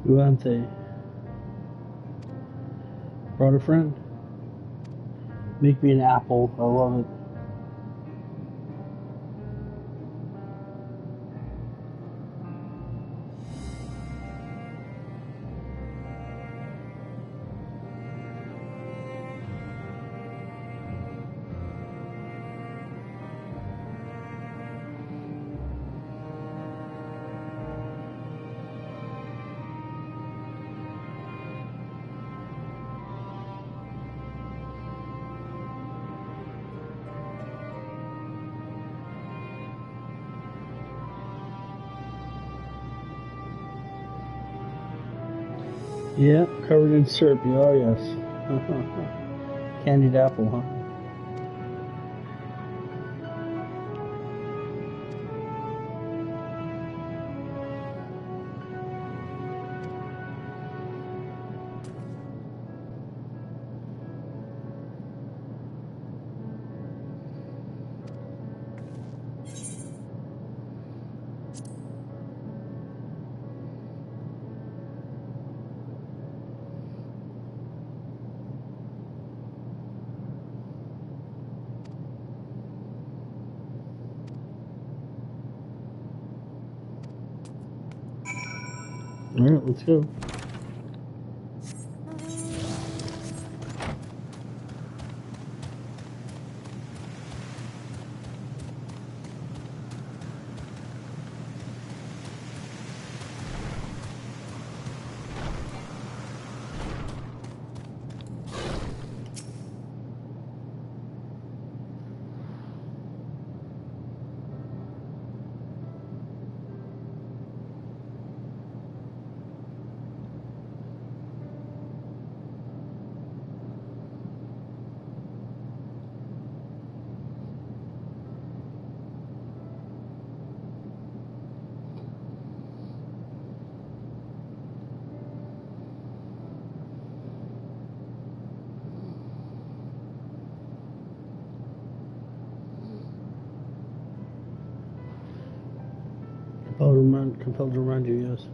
Who aren't they? Brought a friend. Make me an apple. I love it. Yeah, covered in syrup. Oh, yes. Candied apple, huh? Alright, let's go. Compelled to remind you, yes.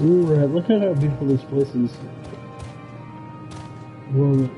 Alright, look at how beautiful this place is. Love it.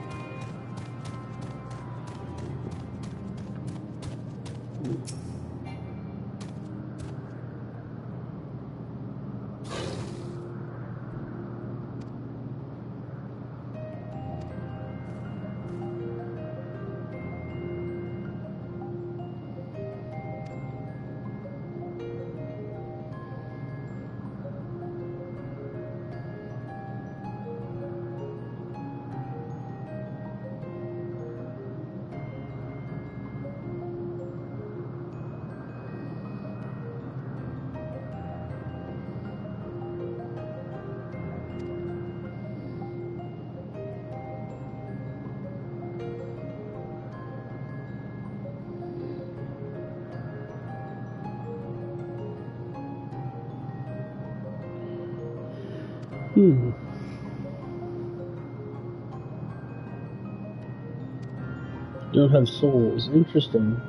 Don't have souls. Interesting.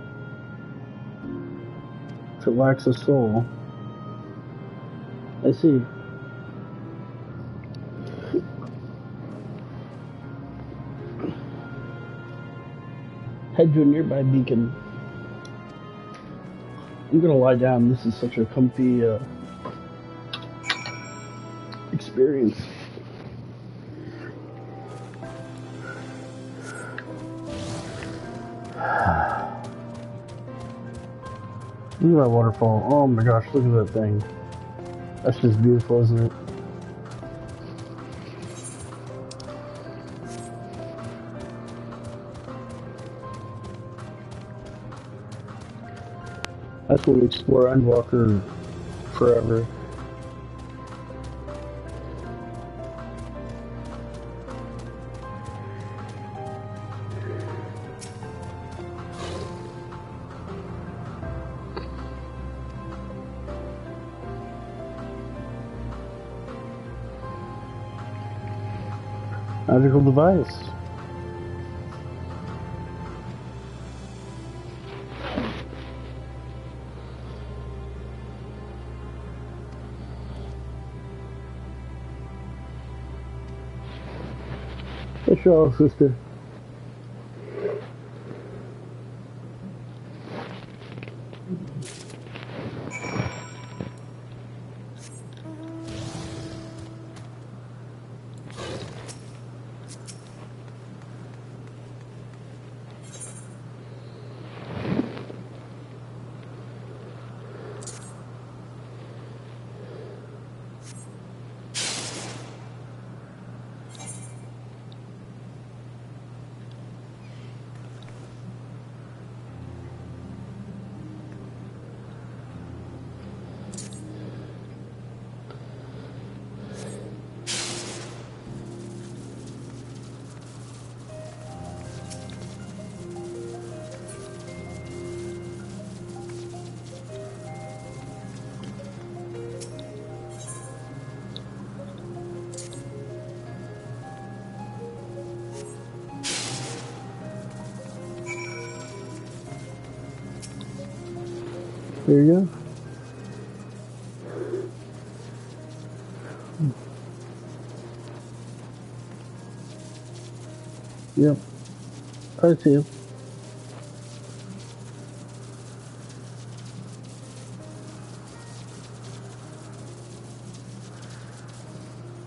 If it lacks a soul. I see. head to a nearby beacon. I'm gonna lie down. This is such a comfy experience. Look at that waterfall. Oh my gosh, look at that thing. That's just beautiful, isn't it? That's what we explore Endwalker forever. Magical device. Hey, Charles, sister. There you go. Yep. I see him.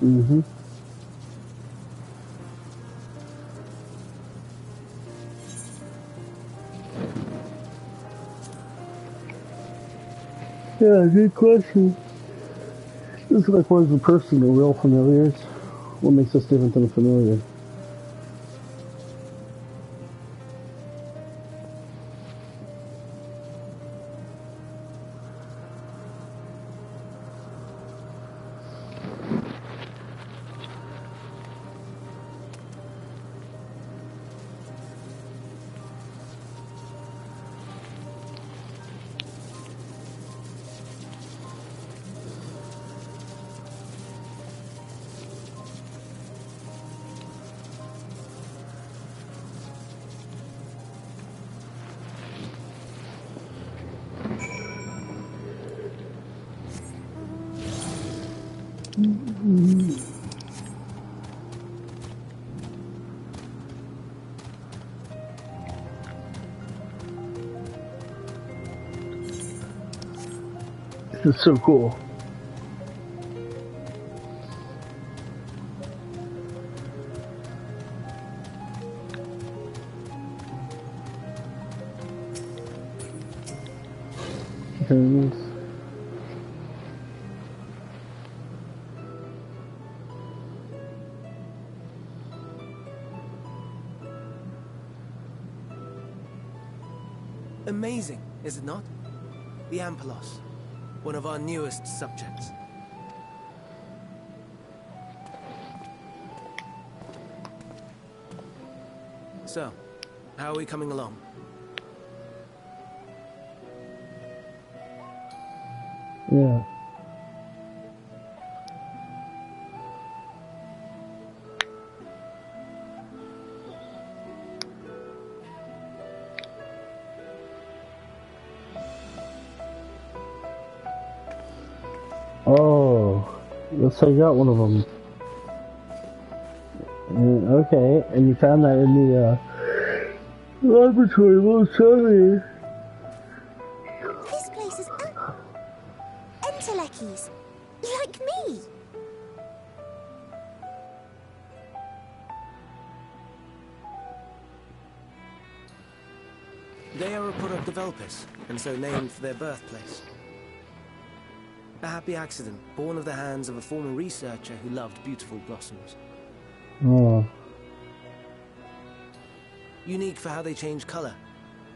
Mm-hmm. Yeah, good question. This is like, what is a person or real familiars? What makes us different than a familiar? This is so cool. Amazing, is it not? The Ampelos, one of our newest subjects. So, how are we coming along? Yeah. Oh, looks like you got one of them. Okay, and you found that in the Laboratory 170. This place is Entelekis, like me. They are a product of Elpis, and so named for their birthplace. A happy accident, born of the hands of a former researcher who loved beautiful blossoms. Oh. Unique for how they change color,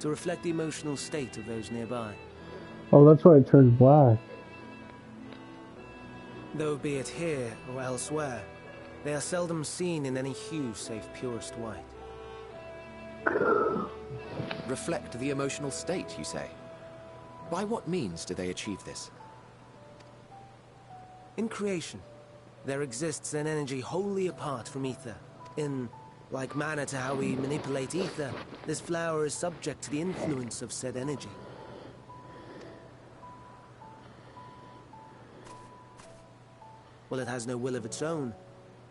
to reflect the emotional state of those nearby. Oh, that's why it turns black. Though be it here or elsewhere, they are seldom seen in any hue save purest white. Reflect the emotional state, you say? By what means do they achieve this? In creation, there exists an energy wholly apart from ether. In like manner to how we manipulate ether, this flower is subject to the influence of said energy. While it has no will of its own,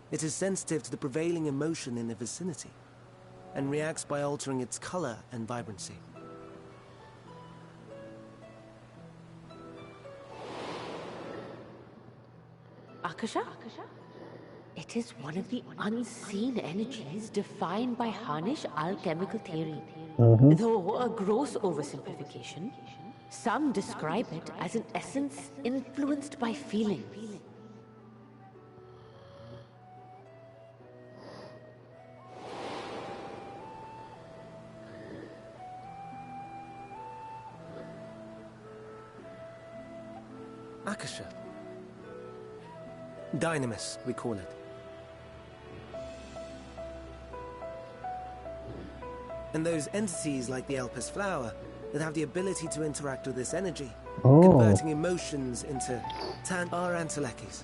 it is sensitive to the prevailing emotion in the vicinity, and reacts by altering its color and vibrancy. Akasha? It is one of the unseen energies defined by Harnish alchemical theory. Though a gross oversimplification, some describe it as an essence influenced by feelings. Akasha. Dynamis, we call it. And those entities like the Elpis flower that have the ability to interact with this energy, converting emotions into are Entelekis.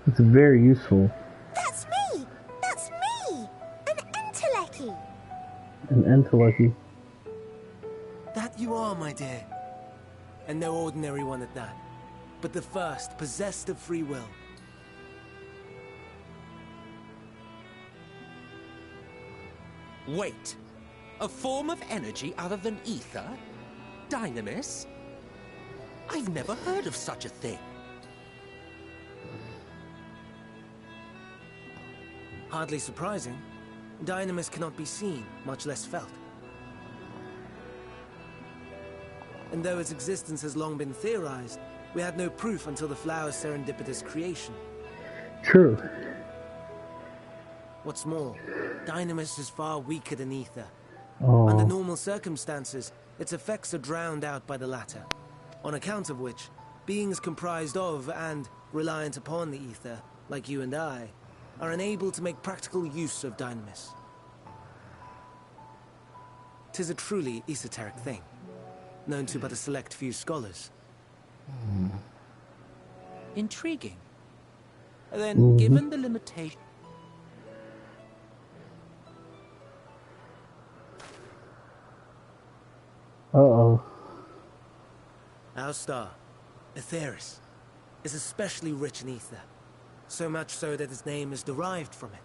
It's very useful. That's me! That's me! An Enteleki! An Enteleki. That you are, my dear. And no ordinary one at that, but the first possessed of free will. Wait. A form of energy other than ether? Dynamis? I've never heard of such a thing. Hardly surprising. Dynamis cannot be seen, much less felt. And though its existence has long been theorized, we had no proof until the flower's serendipitous creation. True. What's more, Dynamis is far weaker than ether. Oh. Under normal circumstances, its effects are drowned out by the latter, on account of which, beings comprised of and reliant upon the ether, like you and I, are unable to make practical use of Dynamis. 'Tis a truly esoteric thing, known to but a select few scholars. Intriguing. Then, given the limitation... Uh-oh. Our star, Aetheris, is especially rich in ether, so much so that its name is derived from it.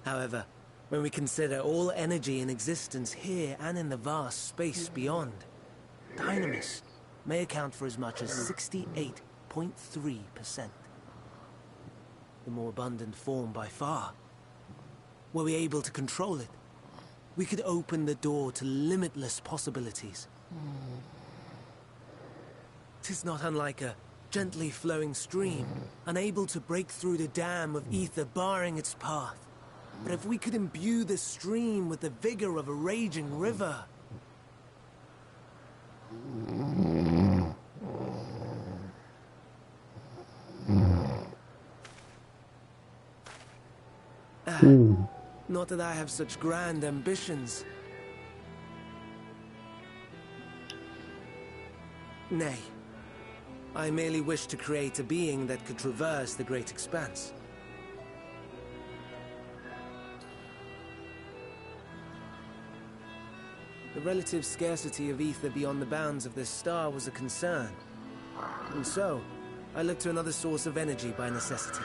However, when we consider all energy in existence here and in the vast space beyond, Dynamis may account for as much as 68.3%. The more abundant form by far. Were we able to control it, we could open the door to limitless possibilities. 'Tis not unlike a gently flowing stream, unable to break through the dam of ether barring its path. But if we could imbue this stream with the vigor of a raging river... Not that I have such grand ambitions. Nay. I merely wish to create a being that could traverse the great expanse. The relative scarcity of ether beyond the bounds of this star was a concern. And so, I looked to another source of energy by necessity.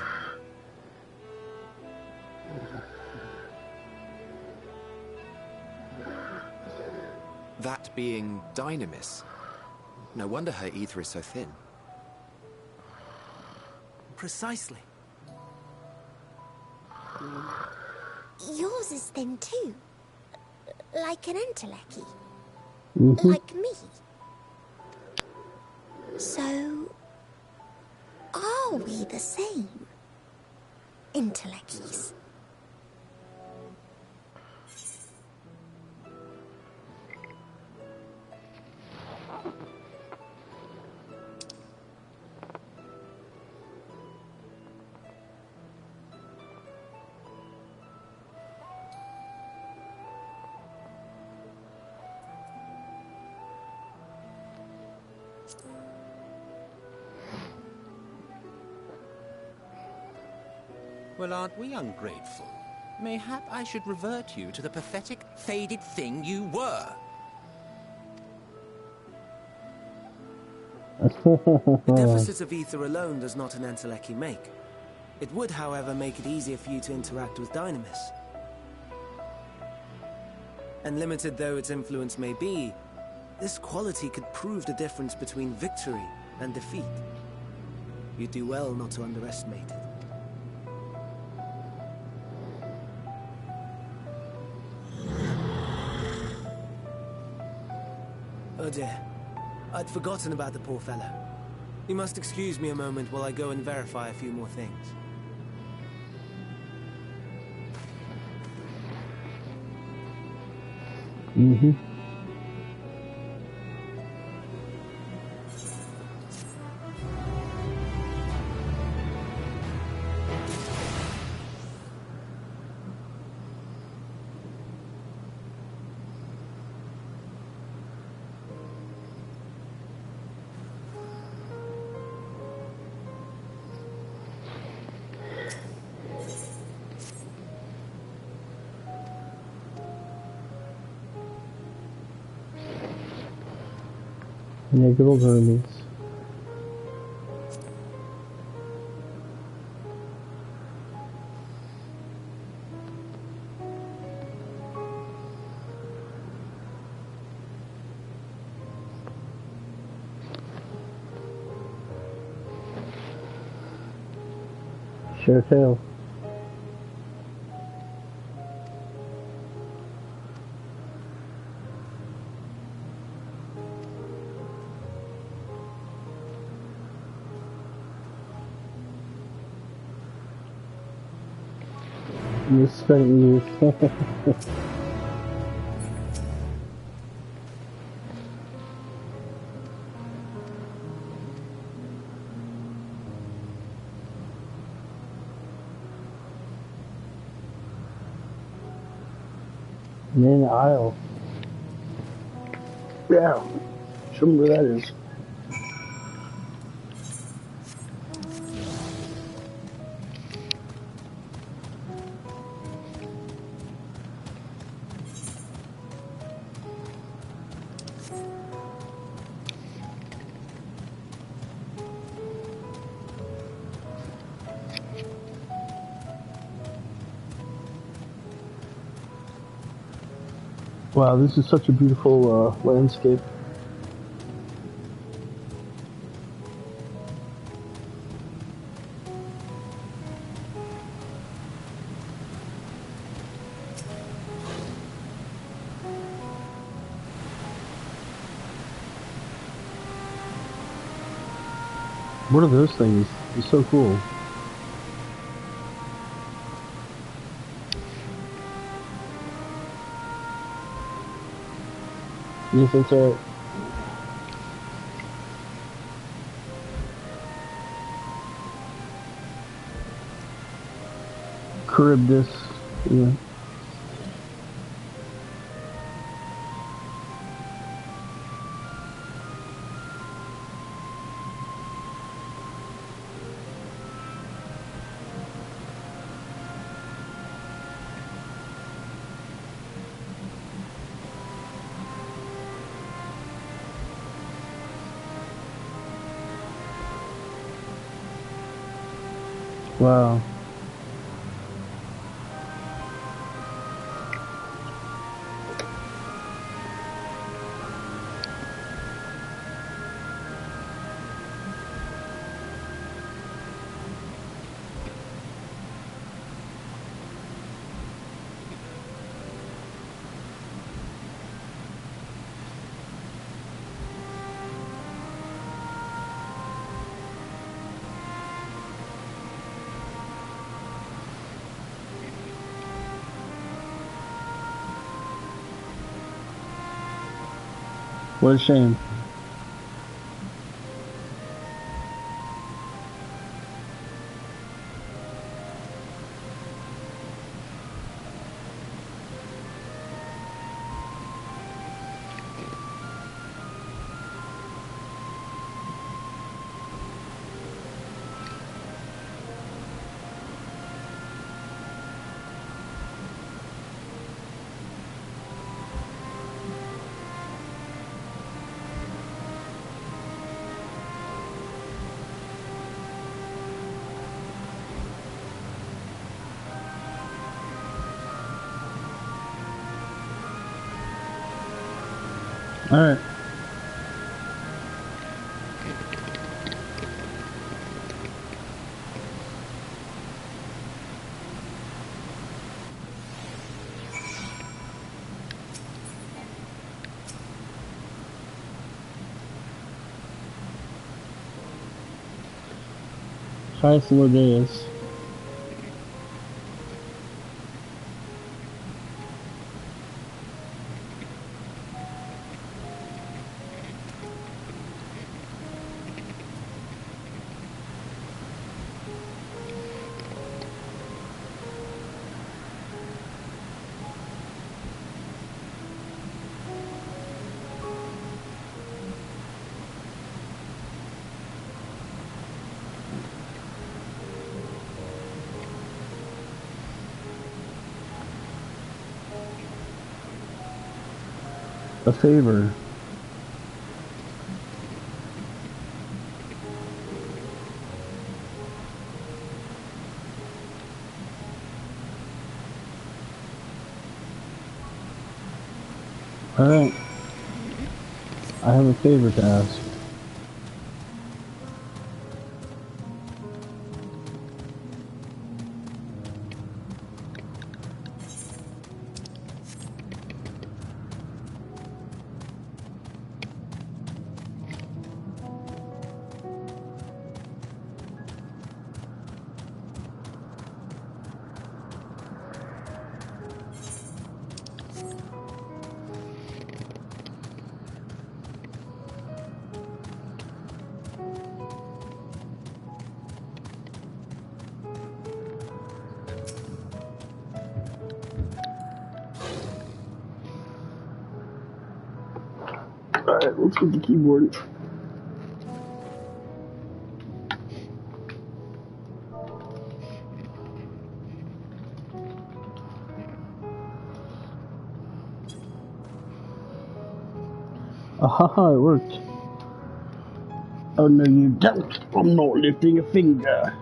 That being Dynamis. No wonder her ether is so thin. Precisely. Yours is thin too. Like an entelechy. Like me. So, are we the same? Entelecchies. Well, aren't we ungrateful? Mayhap I should revert you to the pathetic, faded thing you were. The deficit of ether alone does not an entelechy make. It would, however, make it easier for you to interact with Dynamis. And limited though its influence may be, this quality could prove the difference between victory and defeat. You'd do well not to underestimate it. Oh dear. I'd forgotten about the poor fellow. You must excuse me a moment while I go and verify a few more things. Yeah, good old Hermes. Share tail. Misspent youth. Main aisle. Yeah. Show me where that is. Wow, this is such a beautiful landscape. What are those things? It's so cool. Yes, that's right. Charybdis, yeah. Wow. What a shame. Alright. Try some days. A favor. Alright. I have a favor to ask. Alright, let's get the keyboard. Aha, it worked. Oh no you don't. I'm not lifting a finger.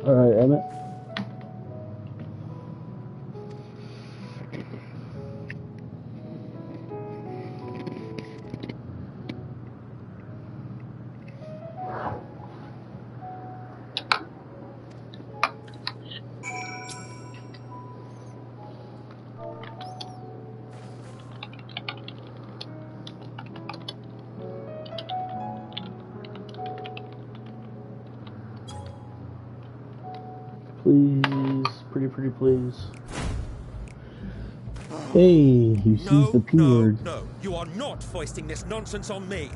Alright, Emmett. Please, pretty please. Hey, you seized the P word. No, you are not foisting this nonsense on me.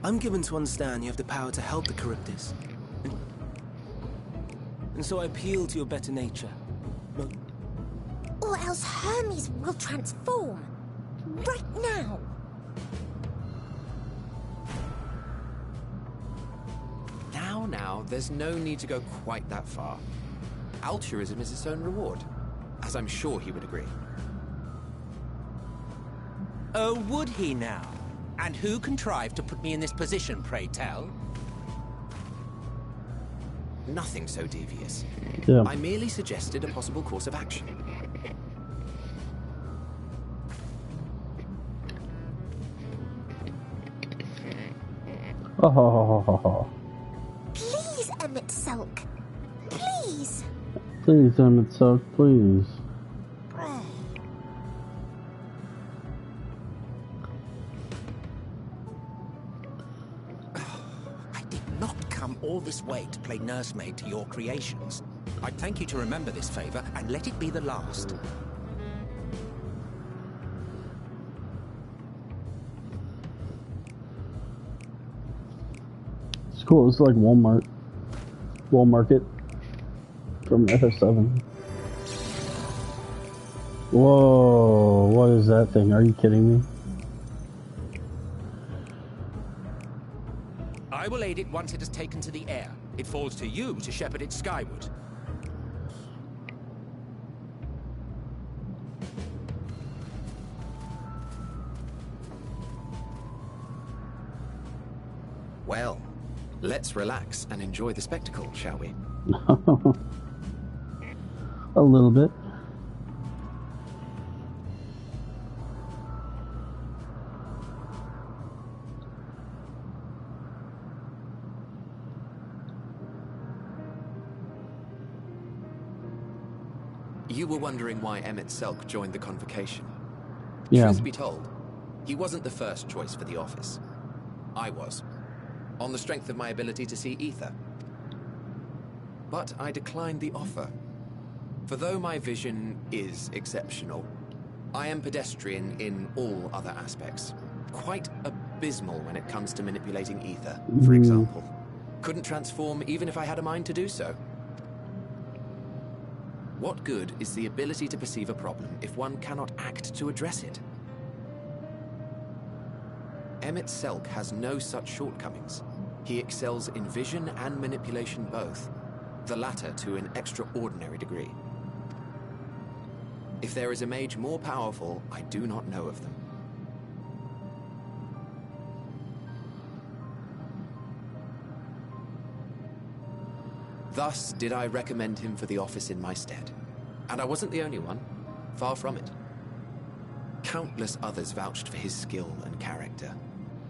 I'm given to understand you have the power to help the Charybdis. And so I appeal to your better nature. Or else Hermes will transform. Right now. Now, there's no need to go quite that far. Altruism is its own reward, as I'm sure he would agree. Oh, would he now? And who contrived to put me in this position, pray tell? Nothing so devious. Yeah. I merely suggested a possible course of action. Oh. Please, Emmett Sulk. Please. Please, Emmett Sulk, please. I did not come all this way to play nursemaid to your creations. I'd thank you to remember this favor and let it be the last. It's cool. It's like Walmart. Walmarket from XIV. Whoa, what is that thing? Are you kidding me? I will aid it once it has taken to the air. It falls to you to shepherd it skyward. Well, let's relax and enjoy the spectacle, shall we? A little bit. You were wondering why Emmett Selk joined the convocation. Yeah. Truth be told, he wasn't the first choice for the office. I was, on the strength of my ability to see ether. But I declined the offer. For though my vision is exceptional, I am pedestrian in all other aspects. Quite abysmal when it comes to manipulating ether, for example. Couldn't transform even if I had a mind to do so. What good is the ability to perceive a problem if one cannot act to address it? Emmett Selk has no such shortcomings. He excels in vision and manipulation both, the latter to an extraordinary degree. If there is a mage more powerful, I do not know of them. Thus did I recommend him for the office in my stead. And I wasn't the only one. Far from it. Countless others vouched for his skill and character.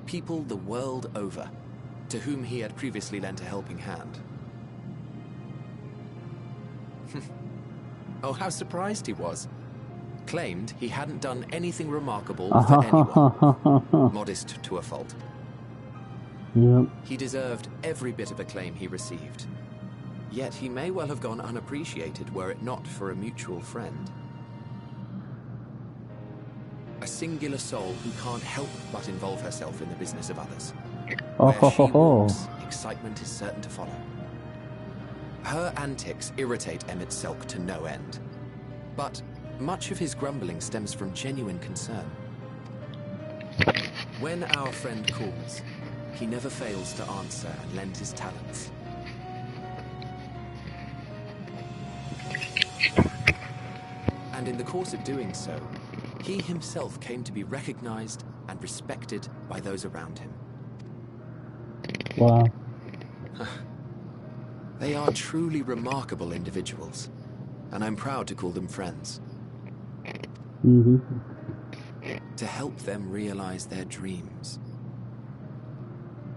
People the world over, to whom he had previously lent a helping hand. Oh, how surprised he was. Claimed he hadn't done anything remarkable for anyone. Modest to a fault. Yep. He deserved every bit of acclaim he received. Yet he may well have gone unappreciated were it not for a mutual friend. A singular soul who can't help but involve herself in the business of others. Where she walks, excitement is certain to follow. Her antics irritate Emmett Selk to no end. But much of his grumbling stems from genuine concern. When our friend calls, he never fails to answer and lend his talents. And in the course of doing so, he himself came to be recognized and respected by those around him. Wow. They are truly remarkable individuals, and I'm proud to call them friends. To help them realize their dreams.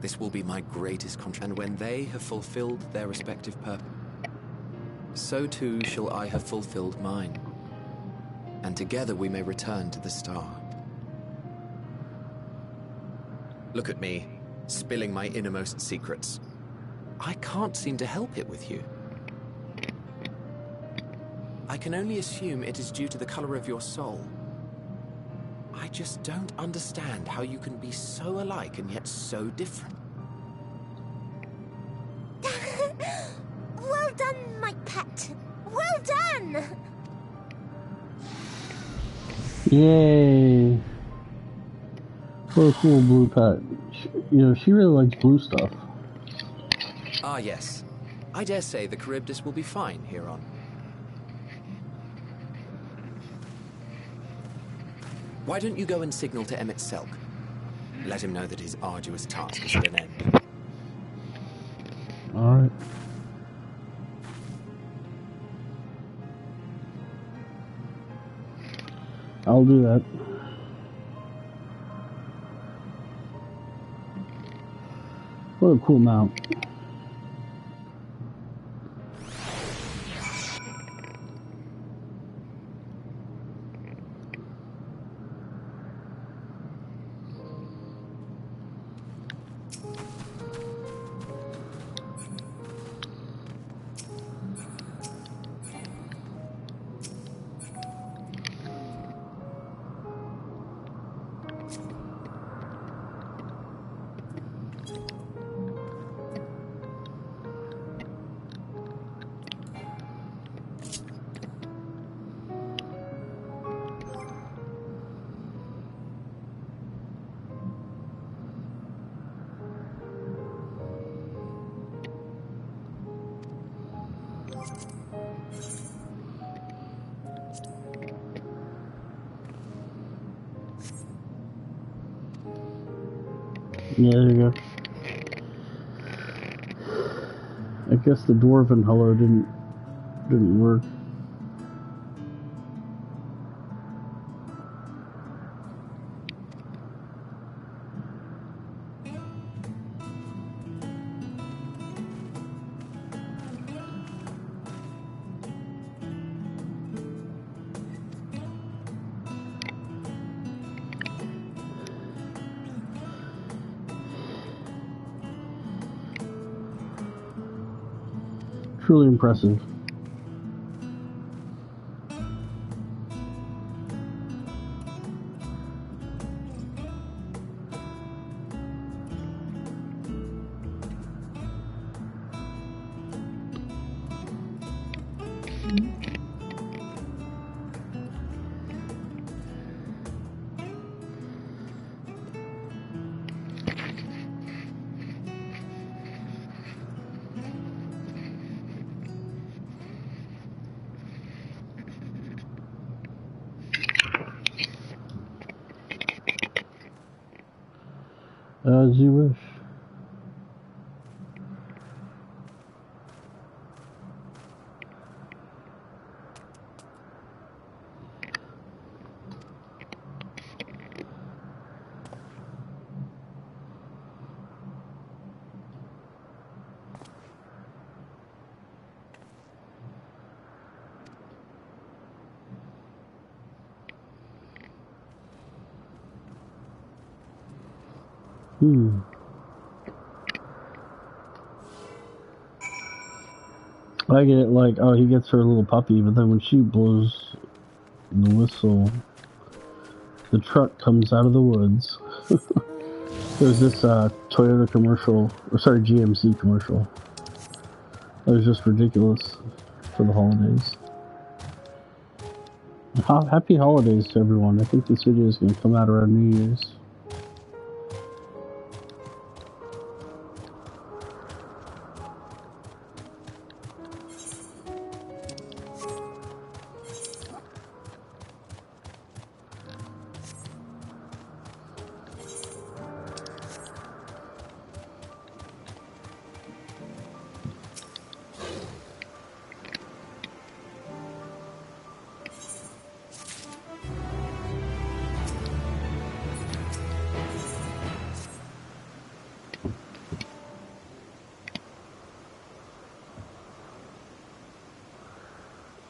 This will be my greatest contribution, and when they have fulfilled their respective purpose, so too shall I have fulfilled mine. And together we may return to the star. Look at me, spilling my innermost secrets. I can't seem to help it with you. I can only assume it is due to the color of your soul. I just don't understand how you can be so alike and yet so different. Well done, my pet. Well done! Yay. What a cool blue pet. She really likes blue stuff. Ah, yes. I dare say the Charybdis will be fine here on. Why don't you go and signal to Emmett Selk? Let him know that his arduous task is at an end. Alright. I'll do that. What a cool mount. Yeah, there you go. I guess the dwarven hello didn't work. Truly impressive. As you wish. I get it, like, oh, he gets her little puppy, but then when she blows the whistle, the truck comes out of the woods. There's this Toyota commercial, or sorry, GMC commercial. That was just ridiculous for the holidays. Happy holidays to everyone. I think this video is going to come out around New Year's.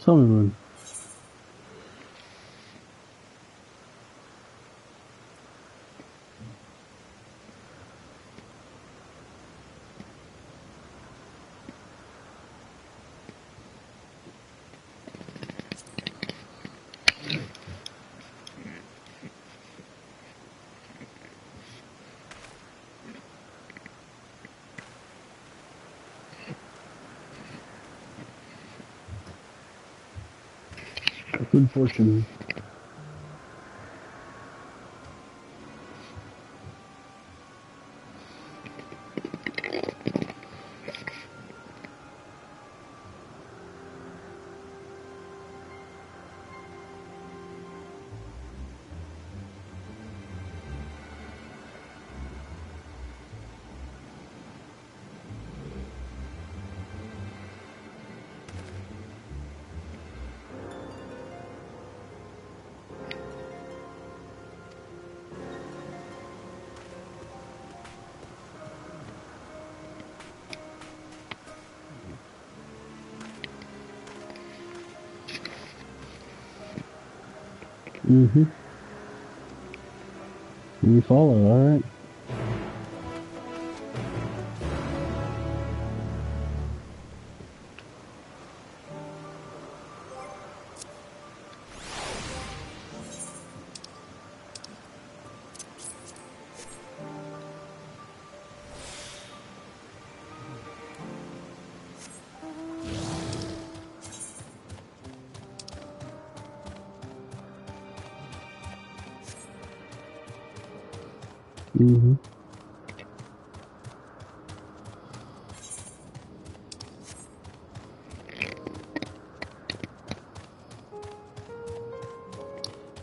Tell me when. Good fortune. Mm-hmm. You follow, alright. Mm-hmm.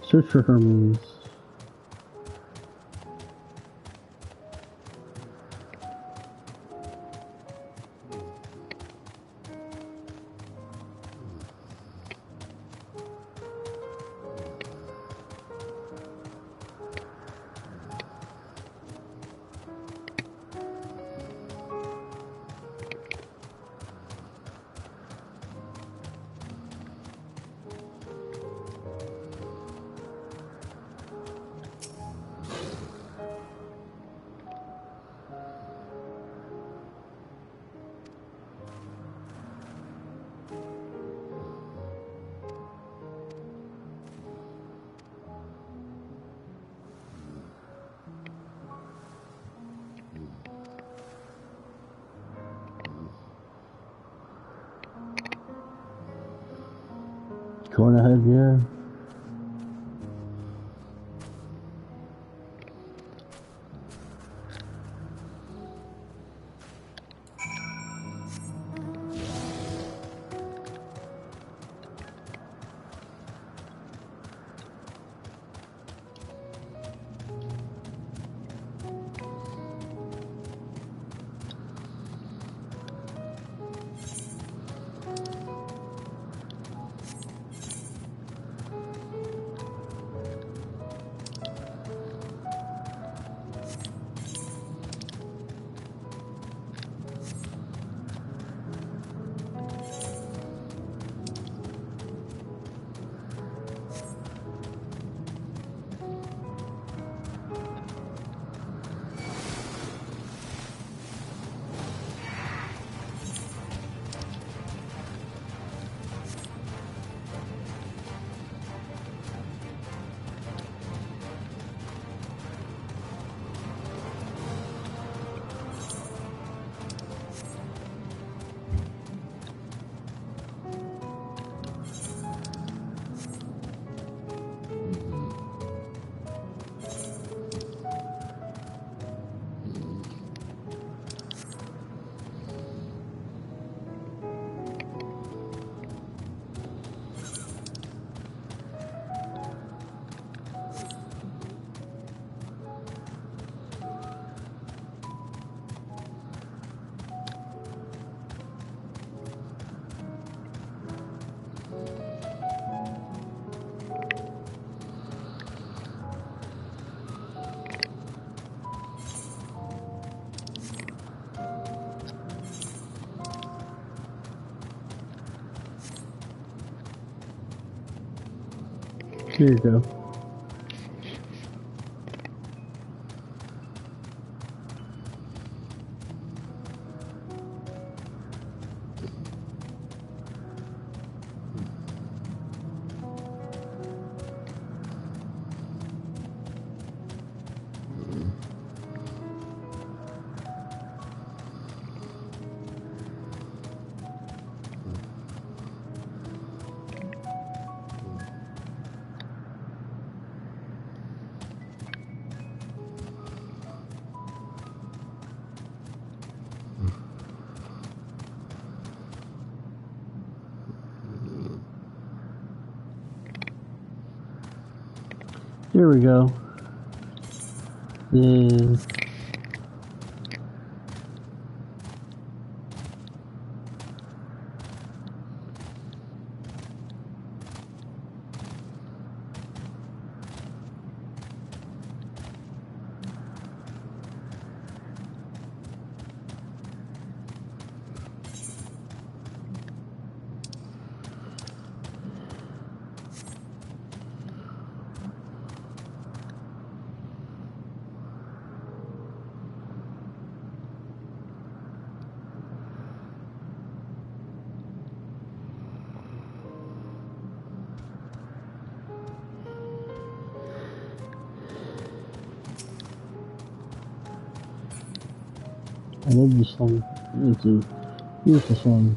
Search for Hermes. Going ahead, yeah. Here you go. Here we go. Yeah. I love this song. It's a beautiful song.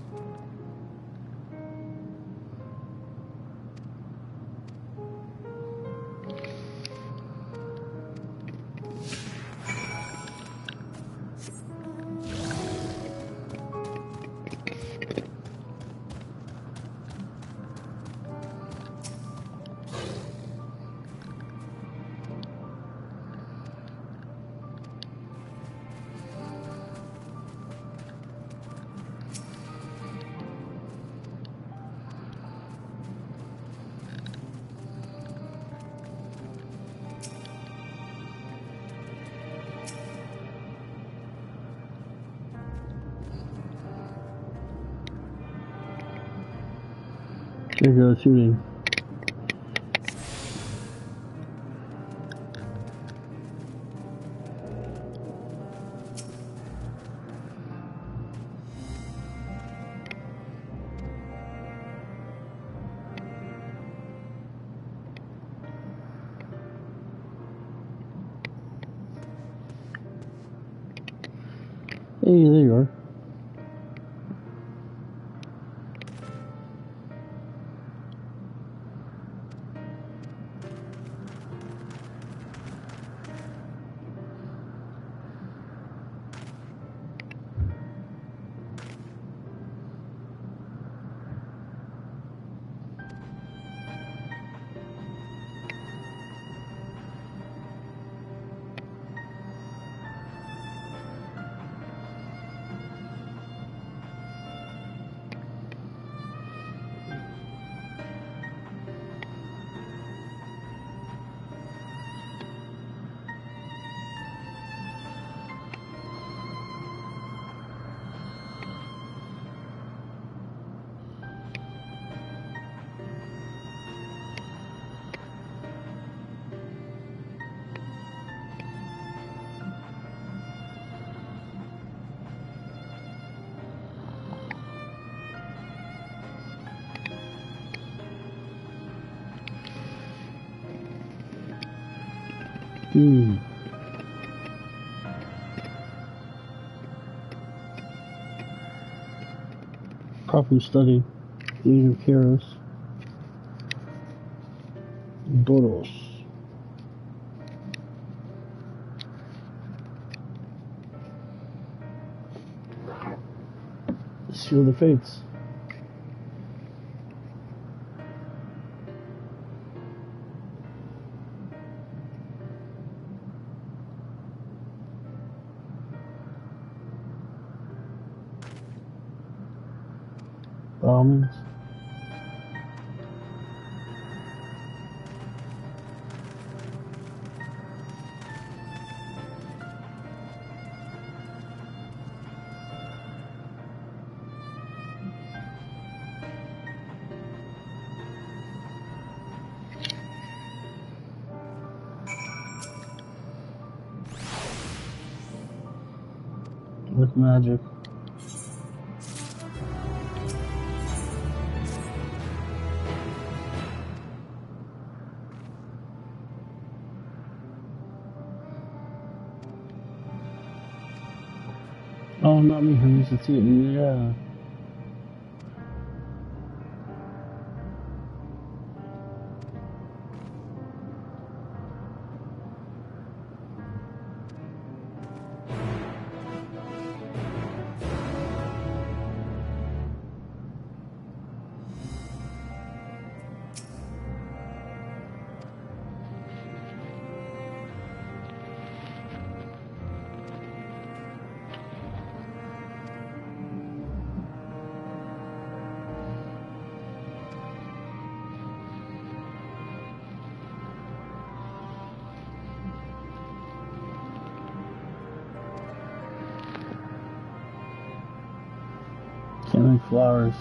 Here goes shooting. Hey, there you are. Properly study the age of heroes. Doros. Seal the fates. Bombings. With magic. Oh, not me who used to see it. Yeah. Can't make flowers.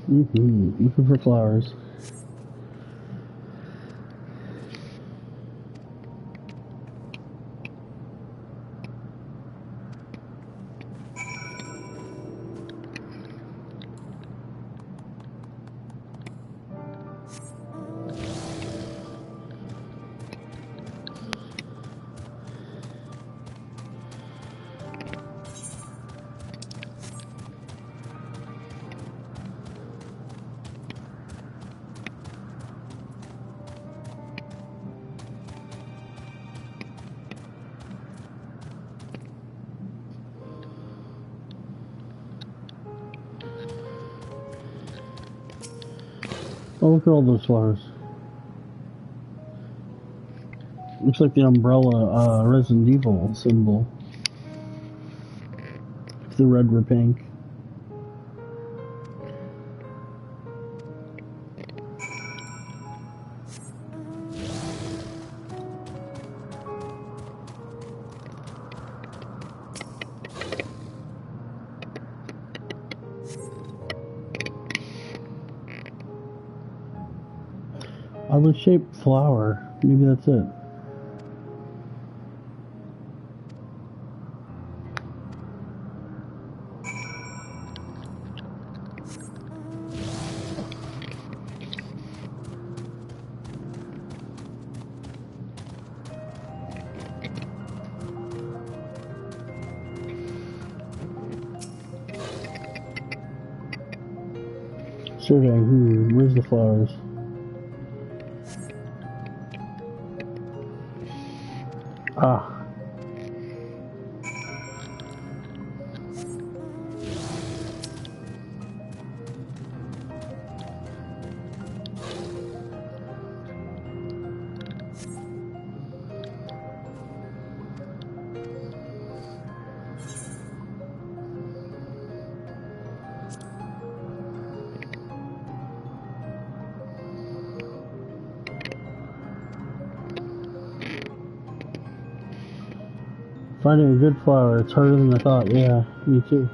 Looking for flowers. Oh, look at all those flowers. Looks like the umbrella Resident Evil symbol. If the red were pink. Other shaped flower. Maybe that's it. Surveying. Where's the flowers? Ah. Finding a good flower, it's harder than I thought. Yeah, me too.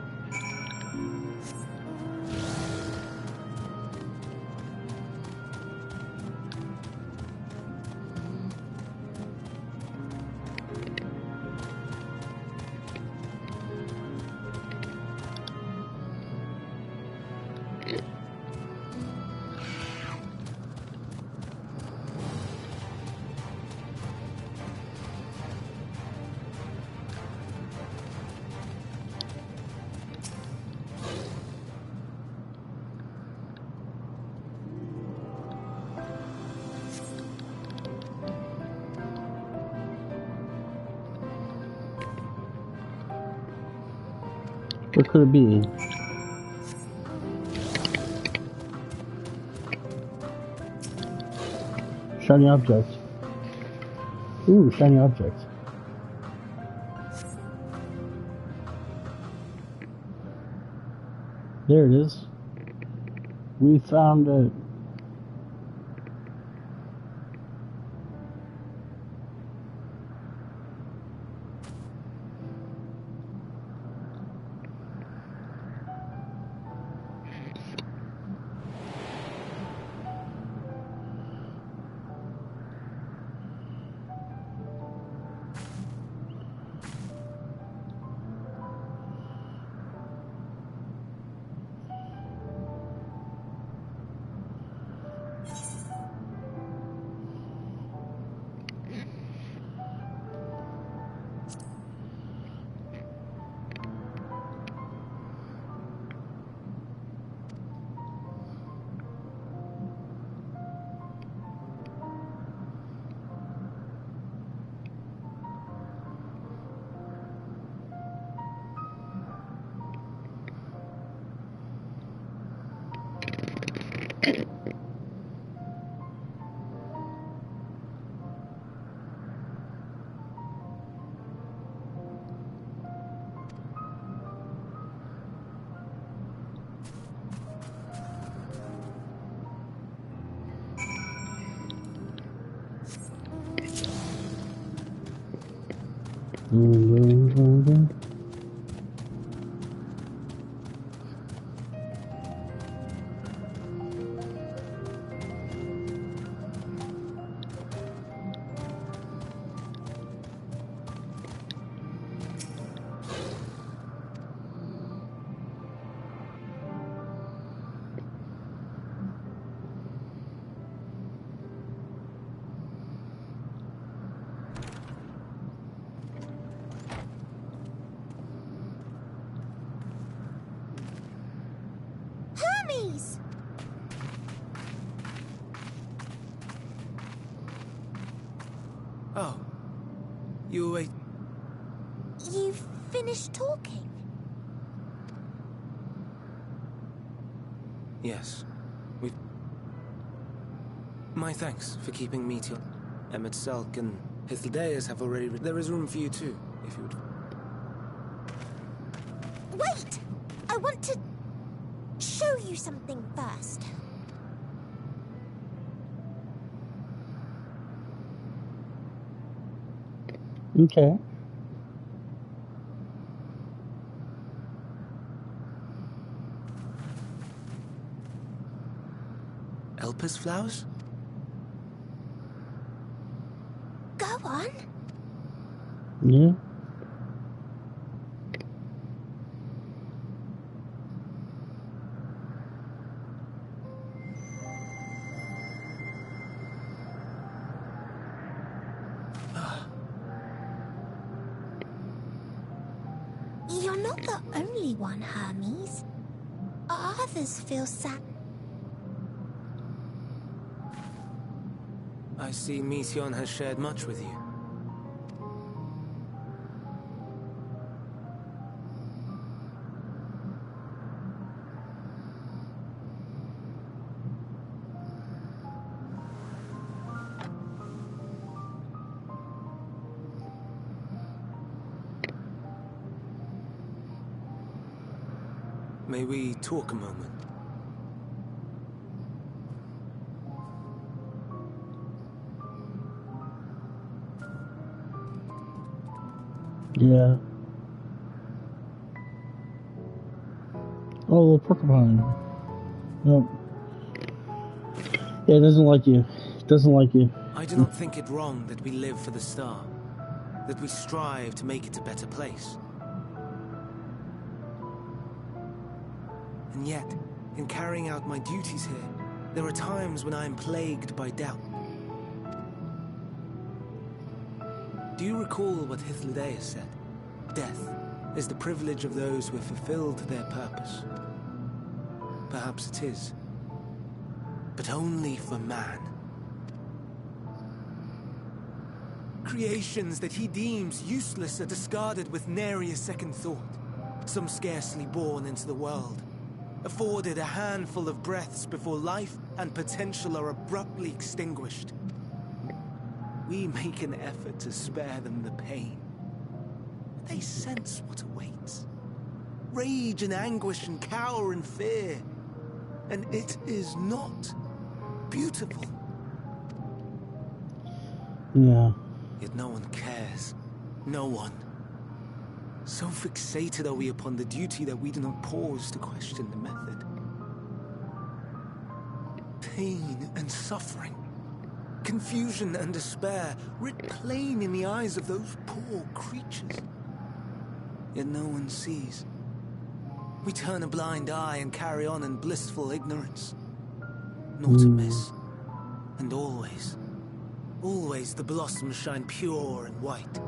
What could it be? Shiny object. Ooh, shiny object. There it is. We found it. Hermes! Oh. You wait. You've finished talking? Yes. We've... My thanks for keeping Meteor. Emmett Selk and Hythlodaeus have already... There is room for you too, if you would... Wait! I want to show you something first. Okay. Elpis flowers? Go on. Yeah. You're not the only one, Hermes. Others feel sad. I see Meteon has shared much with you. May we talk a moment? Yeah. Oh, little porcupine. Yep. Yeah, it doesn't like you. It doesn't like you. I do not think it wrong that we live for the star, that we strive to make it a better place. And yet, in carrying out my duties here, there are times when I am plagued by doubt. Do you recall what Hythlodaeus said? Death is the privilege of those who have fulfilled their purpose. Perhaps it is, but only for man. Creations that he deems useless are discarded with nary a second thought. Some scarcely born into the world, afforded a handful of breaths before life and potential are abruptly extinguished. We make an effort to spare them the pain. They sense what awaits. Rage and anguish and cower and fear. And it is not beautiful. Yeah. Yet no one cares. No one. So fixated are we upon the duty that we do not pause to question the method. Pain and suffering, confusion and despair, writ plain in the eyes of those poor creatures. Yet no one sees. We turn a blind eye and carry on in blissful ignorance. Naught amiss. And always, always the blossoms shine pure and white.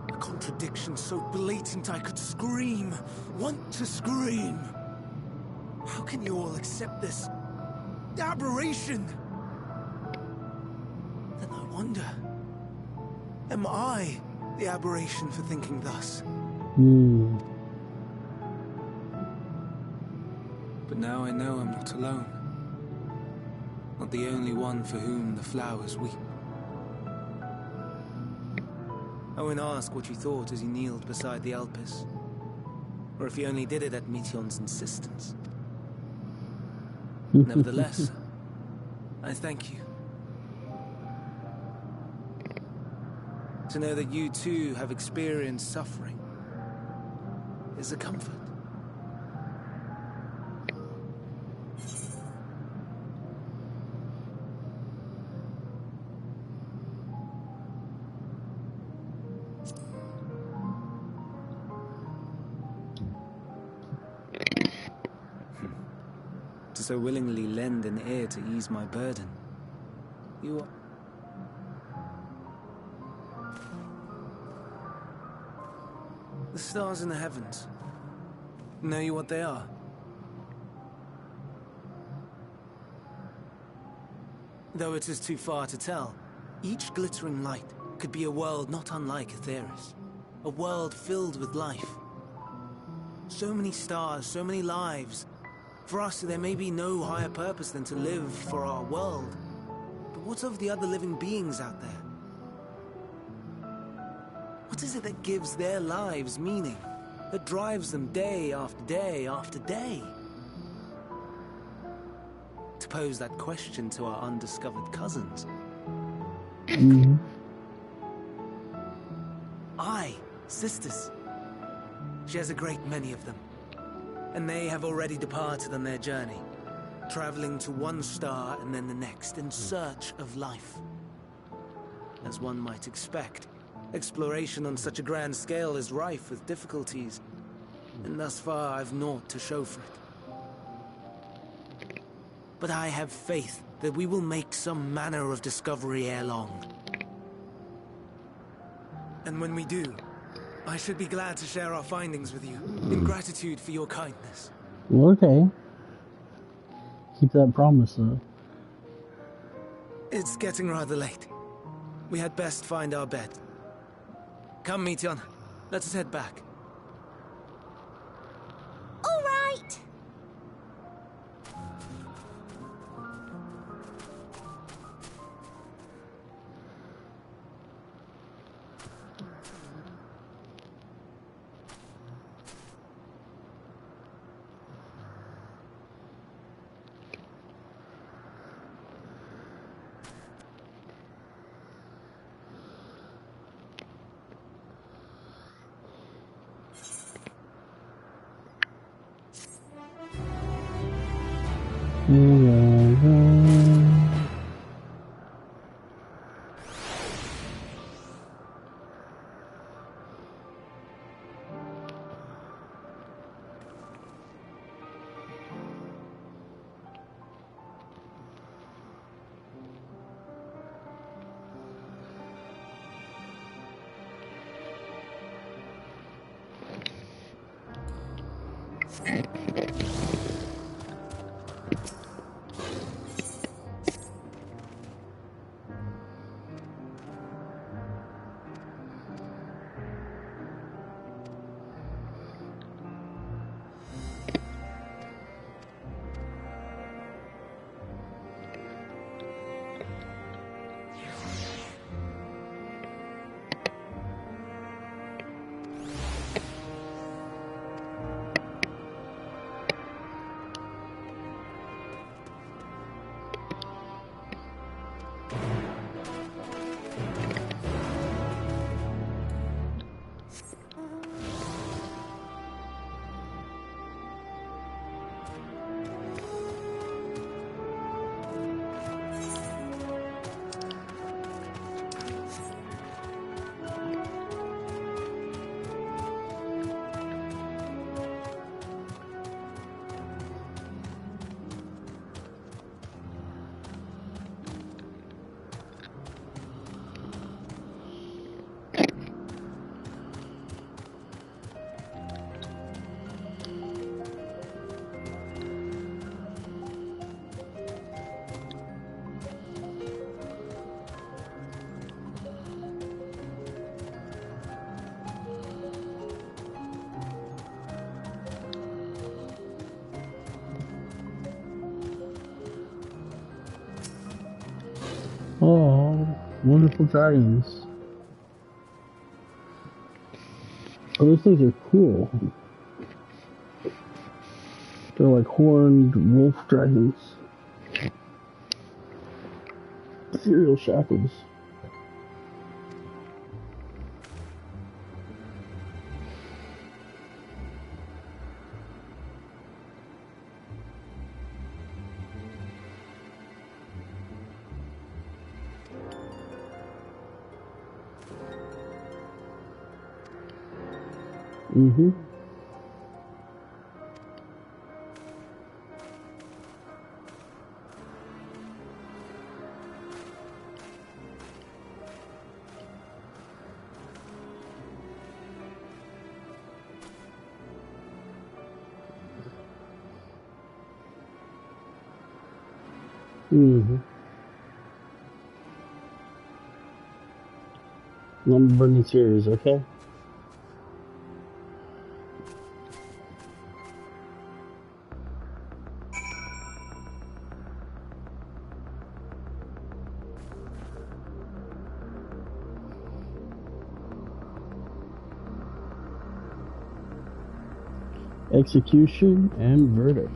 A contradiction so blatant I could scream, want to scream. How can you all accept this aberration? Then I wonder, am I the aberration for thinking thus? But now I know I'm not alone. Not the only one for whom the flowers weep. I won't ask what you thought as you kneeled beside the Alpes, or if you only did it at Meteon's insistence. Nevertheless, I thank you. To know that you too have experienced suffering is a comfort. To so willingly lend an ear to ease my burden, you are... The stars in the heavens. Know you what they are? Though it is too far to tell, each glittering light could be a world not unlike Aetheris. A world filled with life. So many stars, so many lives. For us, there may be no higher purpose than to live for our world. But what of the other living beings out there? What is it that gives their lives meaning? That drives them day after day after day? To pose that question to our undiscovered cousins. Aye, sisters. She has a great many of them. And they have already departed on their journey, traveling to one star and then the next in search of life. As one might expect, exploration on such a grand scale is rife with difficulties, and thus far I've naught to show for it. But I have faith that we will make some manner of discovery ere long. And when we do, I should be glad to share our findings with you, in gratitude for your kindness. Well, okay. Keep that promise, though. It's getting rather late. We had best find our bed. Come, Meteon. Let us head back. All right. Oh, wonderful dragons. Oh, those things are cool. They're like horned wolf dragons. Serial shackles. Mm-hmm. Mm-hmm. I'm burning tears, okay? Execution and verdict.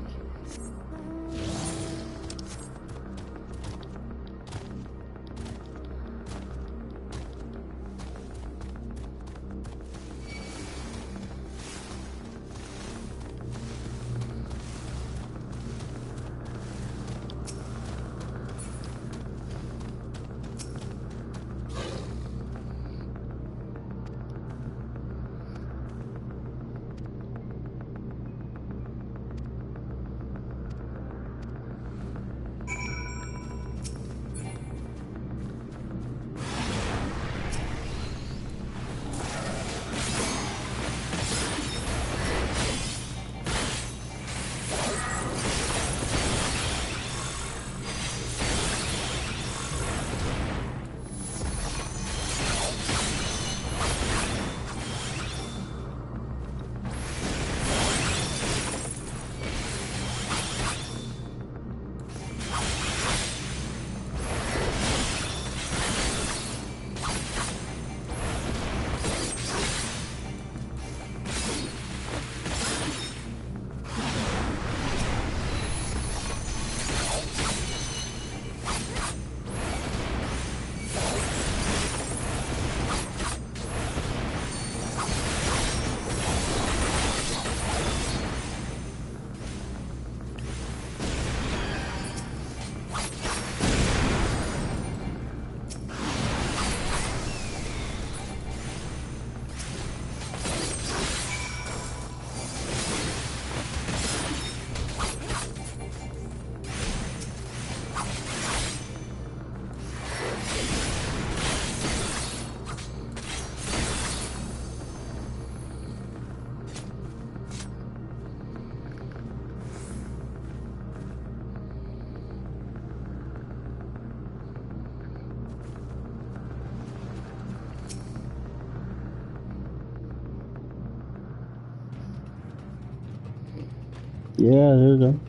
Yeah, there you go.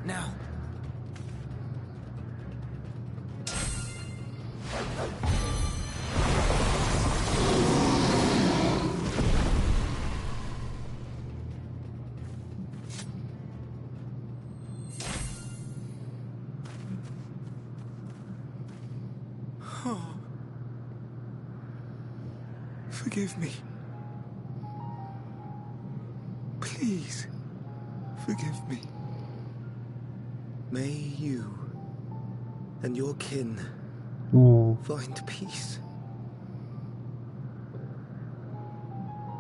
Now. Forgive me. Please, forgive me. May you and your kin find peace.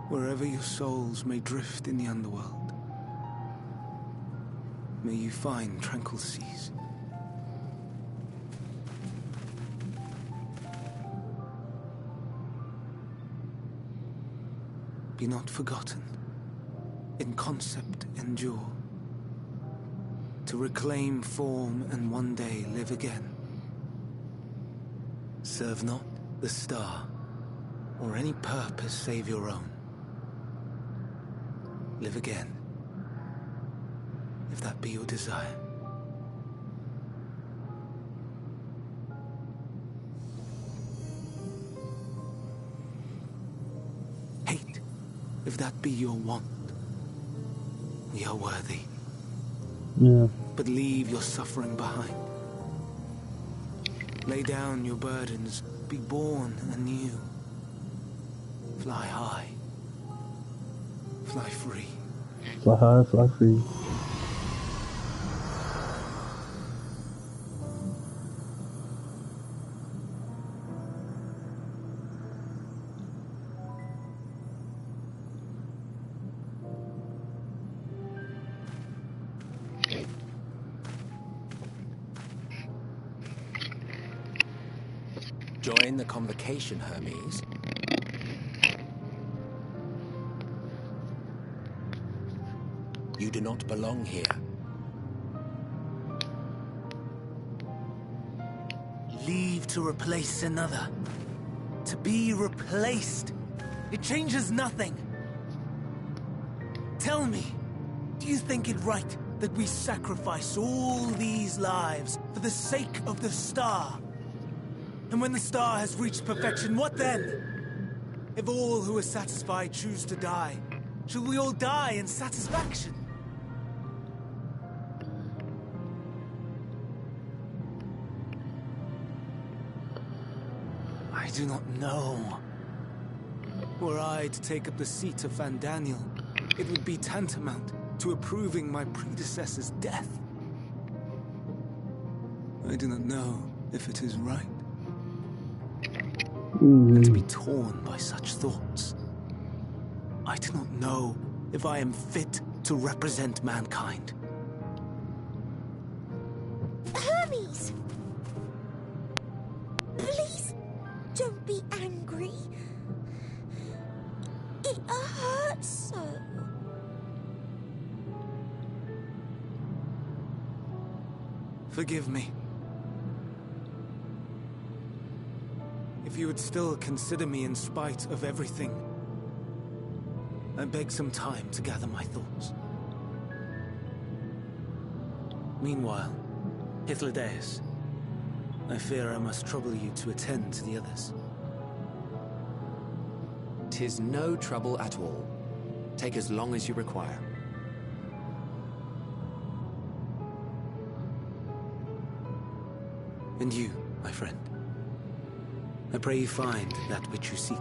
Wherever your souls may drift in the underworld, may you find tranquil seas. Be not forgotten. In concept endure. To reclaim form and one day live again. Serve not the star, or any purpose save your own. Live again, if that be your desire. Hate, if that be your want. We are worthy. Yeah. But leave your suffering behind. Lay down your burdens, be born anew. Fly high. Fly free. Fly high, fly free. Join the convocation, Hermes. You do not belong here. Leave to replace another. To be replaced. It changes nothing. Tell me, do you think it right that we sacrifice all these lives for the sake of the star? And when the star has reached perfection, what then? If all who are satisfied choose to die, shall we all die in satisfaction? I do not know. Were I to take up the seat of Van Daniel, it would be tantamount to approving my predecessor's death. I do not know if it is right. And to be torn by such thoughts. I do not know if I am fit to represent mankind. Hermes! Please, don't be angry. It hurts so. Forgive me. If you would still consider me in spite of everything, I beg some time to gather my thoughts. Meanwhile, Hythlodaeus, I fear I must trouble you to attend to the others. 'Tis no trouble at all. Take as long as you require. And you, my friend, I pray you find that which you seek.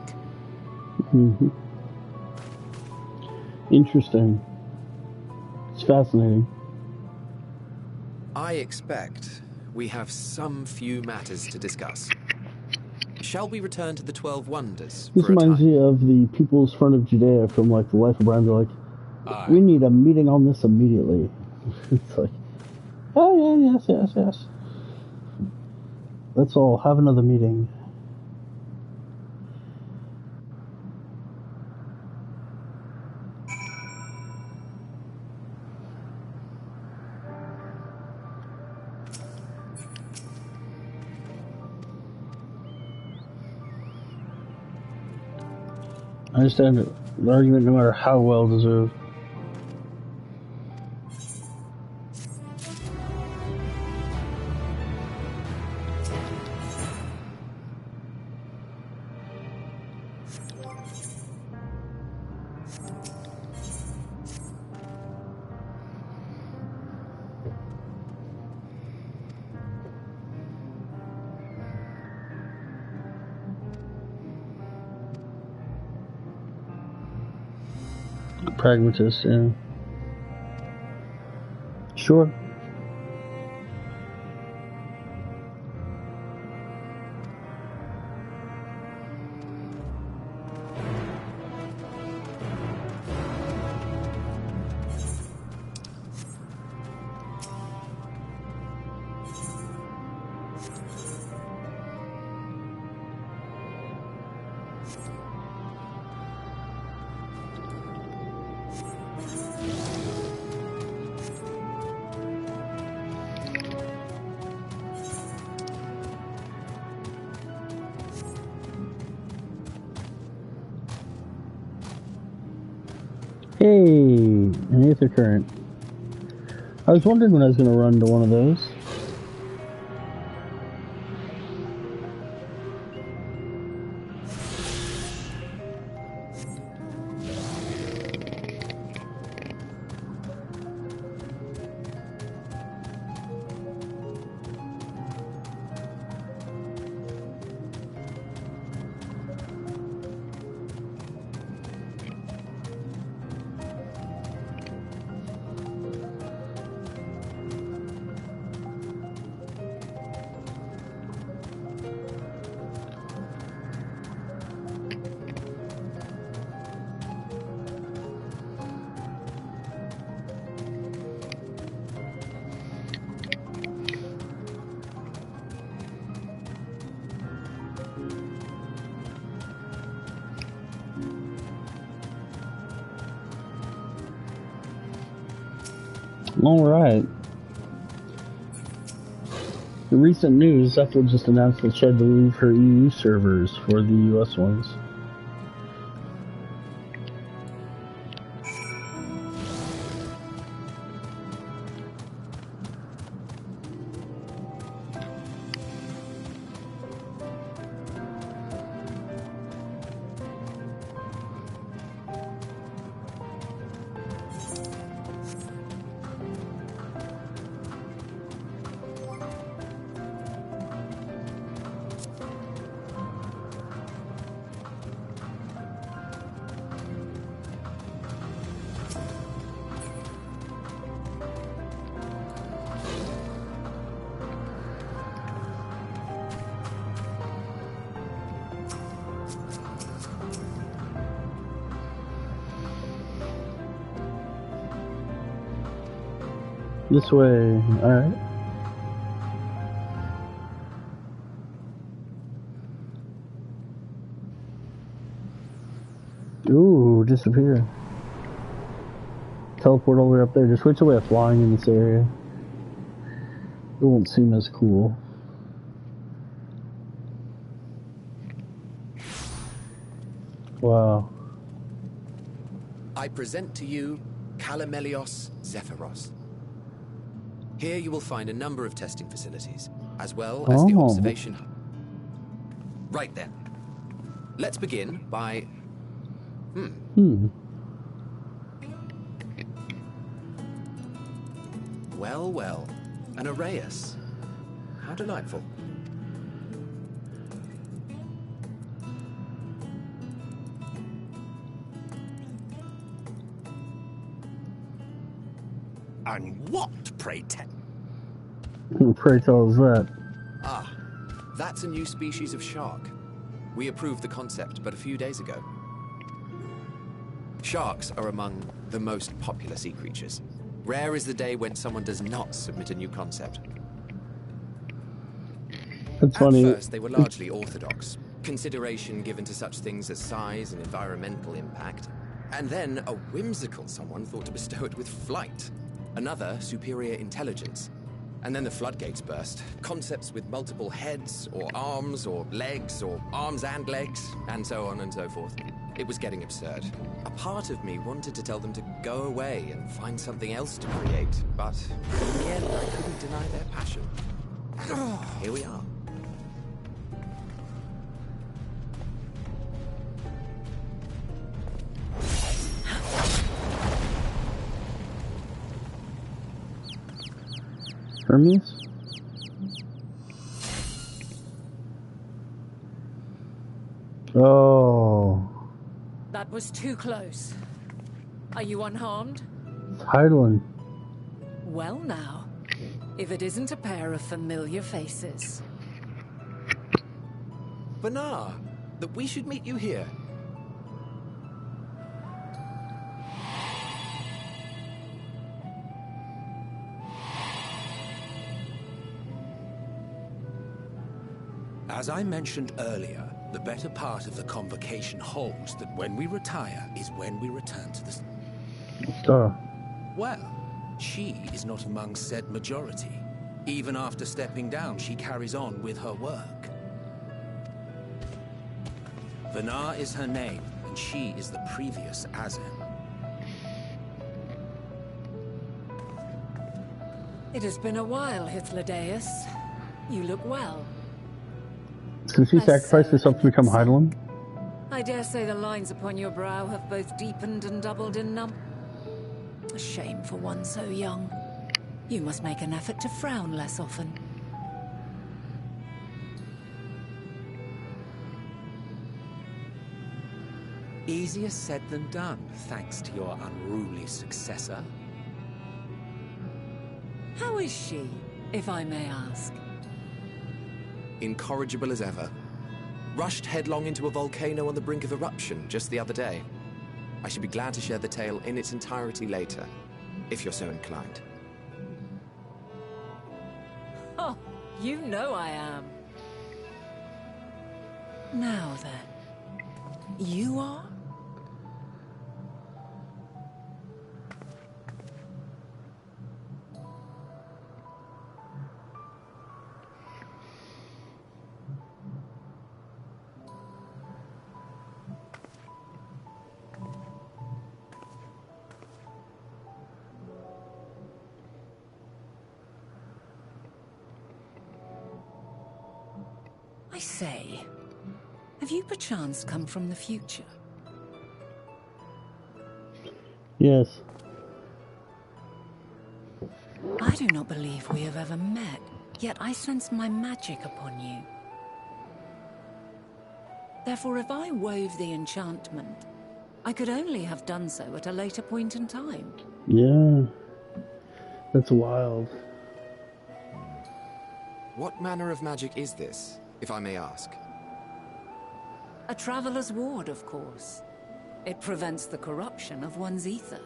Interesting. It's fascinating. I expect we have some few matters to discuss. Shall we return to the 12 Wonders This for a reminds time? me of the People's Front of Judea from like the Life of Brian. They're like, we need a meeting on this immediately. It's like, oh yeah, yes. Let's all have another meeting. I understand the argument, no matter how well deserved. Pragmatist, yeah. Sure. Hey, an ether current. I was wondering when I was going to run to one of those. All right. In recent news, Apple just announced that she had to leave her EU servers for the US ones. This way, alright. Ooh, disappear. Teleport all the way up there. Just switch away of flying in this area. It won't seem as cool. Wow. I present to you Calamelios Zephyros. Here you will find a number of testing facilities, as well as the observation hub. Right then. Let's begin by... Well, well. An Arraius. How delightful. And what, pray tell? Pray tell us that. Ah, that's a new species of shark. We approved the concept but a few days ago. Sharks are among the most popular sea creatures. Rare is the day when someone does not submit a new concept. That's funny. At first, they were largely orthodox, consideration given to such things as size and environmental impact, and then a whimsical someone thought to bestow it with flight, another superior intelligence. And then the floodgates burst. Concepts with multiple heads, or arms and legs, and so on and so forth. It was getting absurd. A part of me wanted to tell them to go away and find something else to create, but in the end, I couldn't deny their passion. Here we are. Hermes? Oh. That was too close. Are you unharmed? It's Heidelin. Well now, if it isn't a pair of familiar faces. Benar, that we should meet you here. As I mentioned earlier, the better part of the convocation holds that when we retire is when we return to the... Star. Well, she is not among said majority. Even after stepping down, she carries on with her work. Benar is her name, and she is the previous Azem. It has been a while, Hythlodaeus. You look well. So she sacrificed herself to become Heidelin? I dare say the lines upon your brow have both deepened and doubled in A shame for one so young. You must make an effort to frown less often. Easier said than done, thanks to your unruly successor. How is she, if I may ask? Incorrigible as ever. Rushed headlong into a volcano on the brink of eruption just the other day. I should be glad to share the tale in its entirety later, if you're so inclined. Oh, you know I am. Now then, you are? I say, have you perchance come from the future? Yes. I do not believe we have ever met, yet I sense my magic upon you. Therefore, if I wove the enchantment, I could only have done so at a later point in time. Yeah. That's wild. What manner of magic is this, if I may ask? A traveler's ward, of course. It prevents the corruption of one's ether.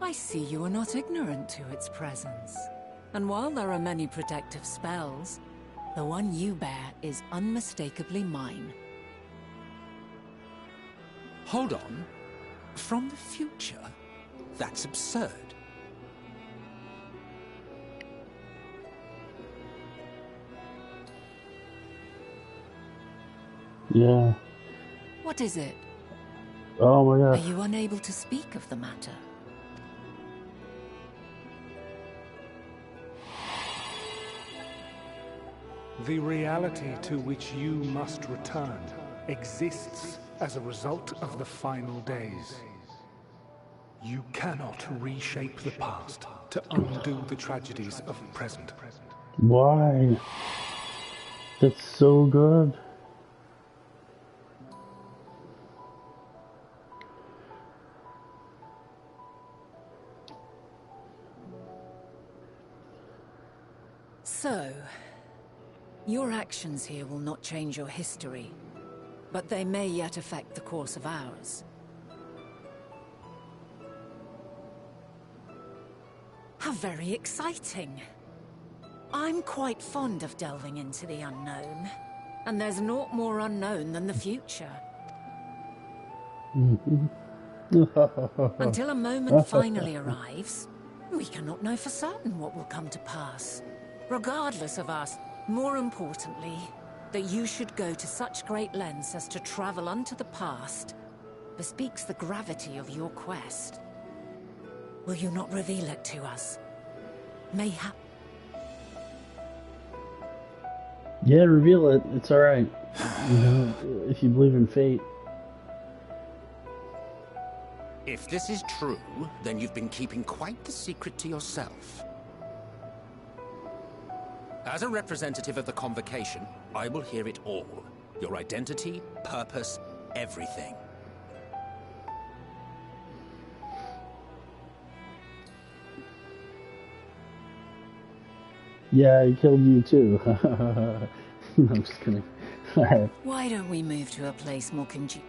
I see you are not ignorant to its presence. And while there are many protective spells, the one you bear is unmistakably mine. Hold on. From the future? That's absurd. Yeah. What is it? Oh my Are gosh. you unable to speak of the matter? The reality to which you must return exists as a result of the final days. You cannot reshape the past to undo the tragedies of the present. Why? That's so good. So, your actions here will not change your history, but they may yet affect the course of ours. How very exciting! I'm quite fond of delving into the unknown, and there's naught more unknown than the future. Until a moment finally arrives, we cannot know for certain what will come to pass. Regardless of us, more importantly, that you should go to such great lengths as to travel unto the past bespeaks the gravity of your quest. Will you not reveal it to us? Mayhap... Yeah, reveal it. It's alright. You know, if you believe in fate. If this is true, then you've been keeping quite the secret to yourself. As a representative of the Convocation, I will hear it all. Your identity, purpose, everything. Yeah, I killed you too. No, I'm just kidding. Why don't we move to a place more congenial?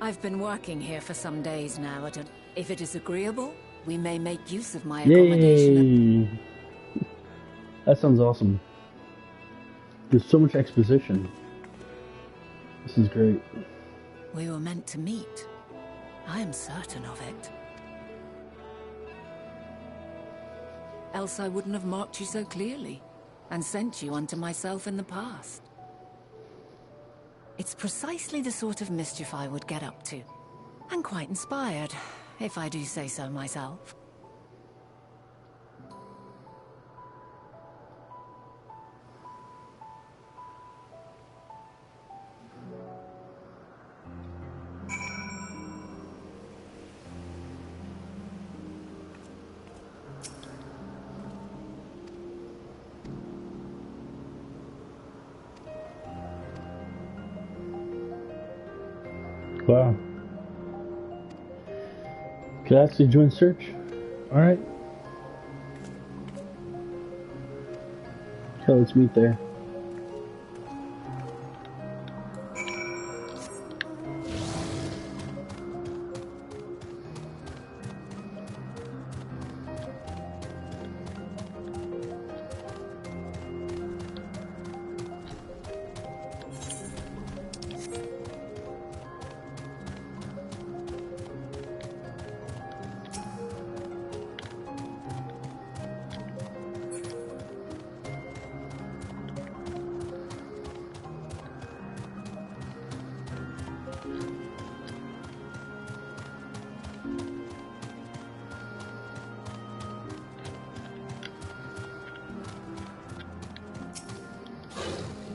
I've been working here for some days now. If it is agreeable, we may make use of my accommodation. Yay! That sounds awesome. There's so much exposition. This is great. We were meant to meet. I am certain of it. Else I wouldn't have marked you so clearly, and sent you unto myself in the past. It's precisely the sort of mischief I would get up to. And quite inspired, if I do say so myself. Wow. Could I actually join search? Alright. Okay, let's meet there.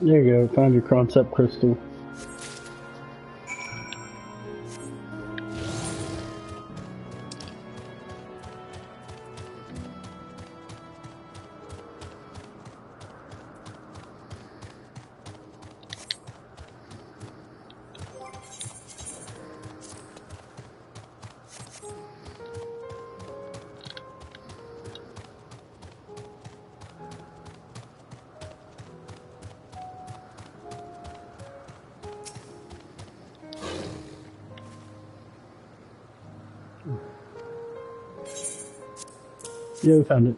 There you go, found your concept crystal. Yeah, we found it.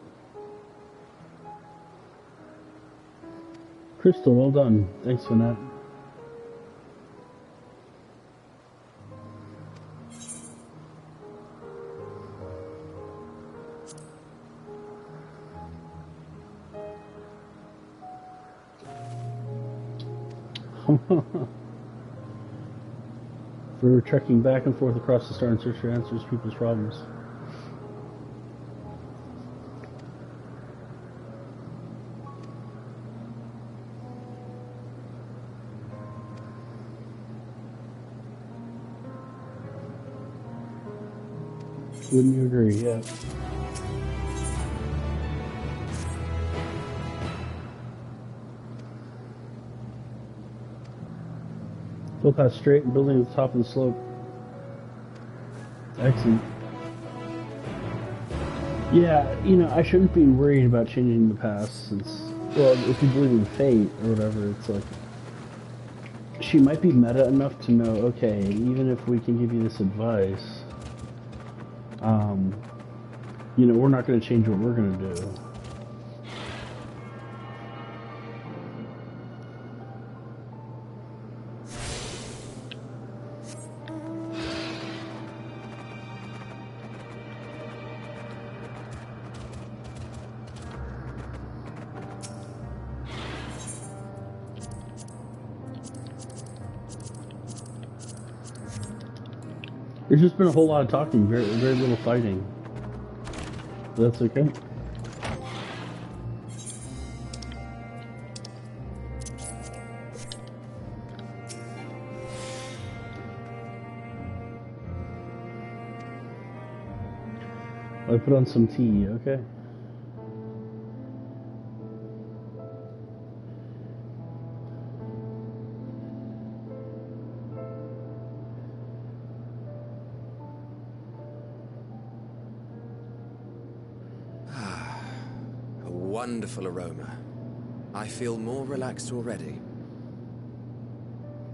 Crystal, well done. Thanks for that. We're trekking back and forth across the star in search for answers to people's problems. Wouldn't you agree? Yeah. Full path straight and building at the top of the slope. Excellent. Yeah, you know, I shouldn't be worried about changing the past since, well, if you believe in fate or whatever, it's like, she might be meta enough to know, okay, even if we can give you this advice, you know, we're not going to change what we're going to do. There's just been a whole lot of talking, very little fighting. That's okay. I put on some tea, okay? A wonderful aroma. I feel more relaxed already.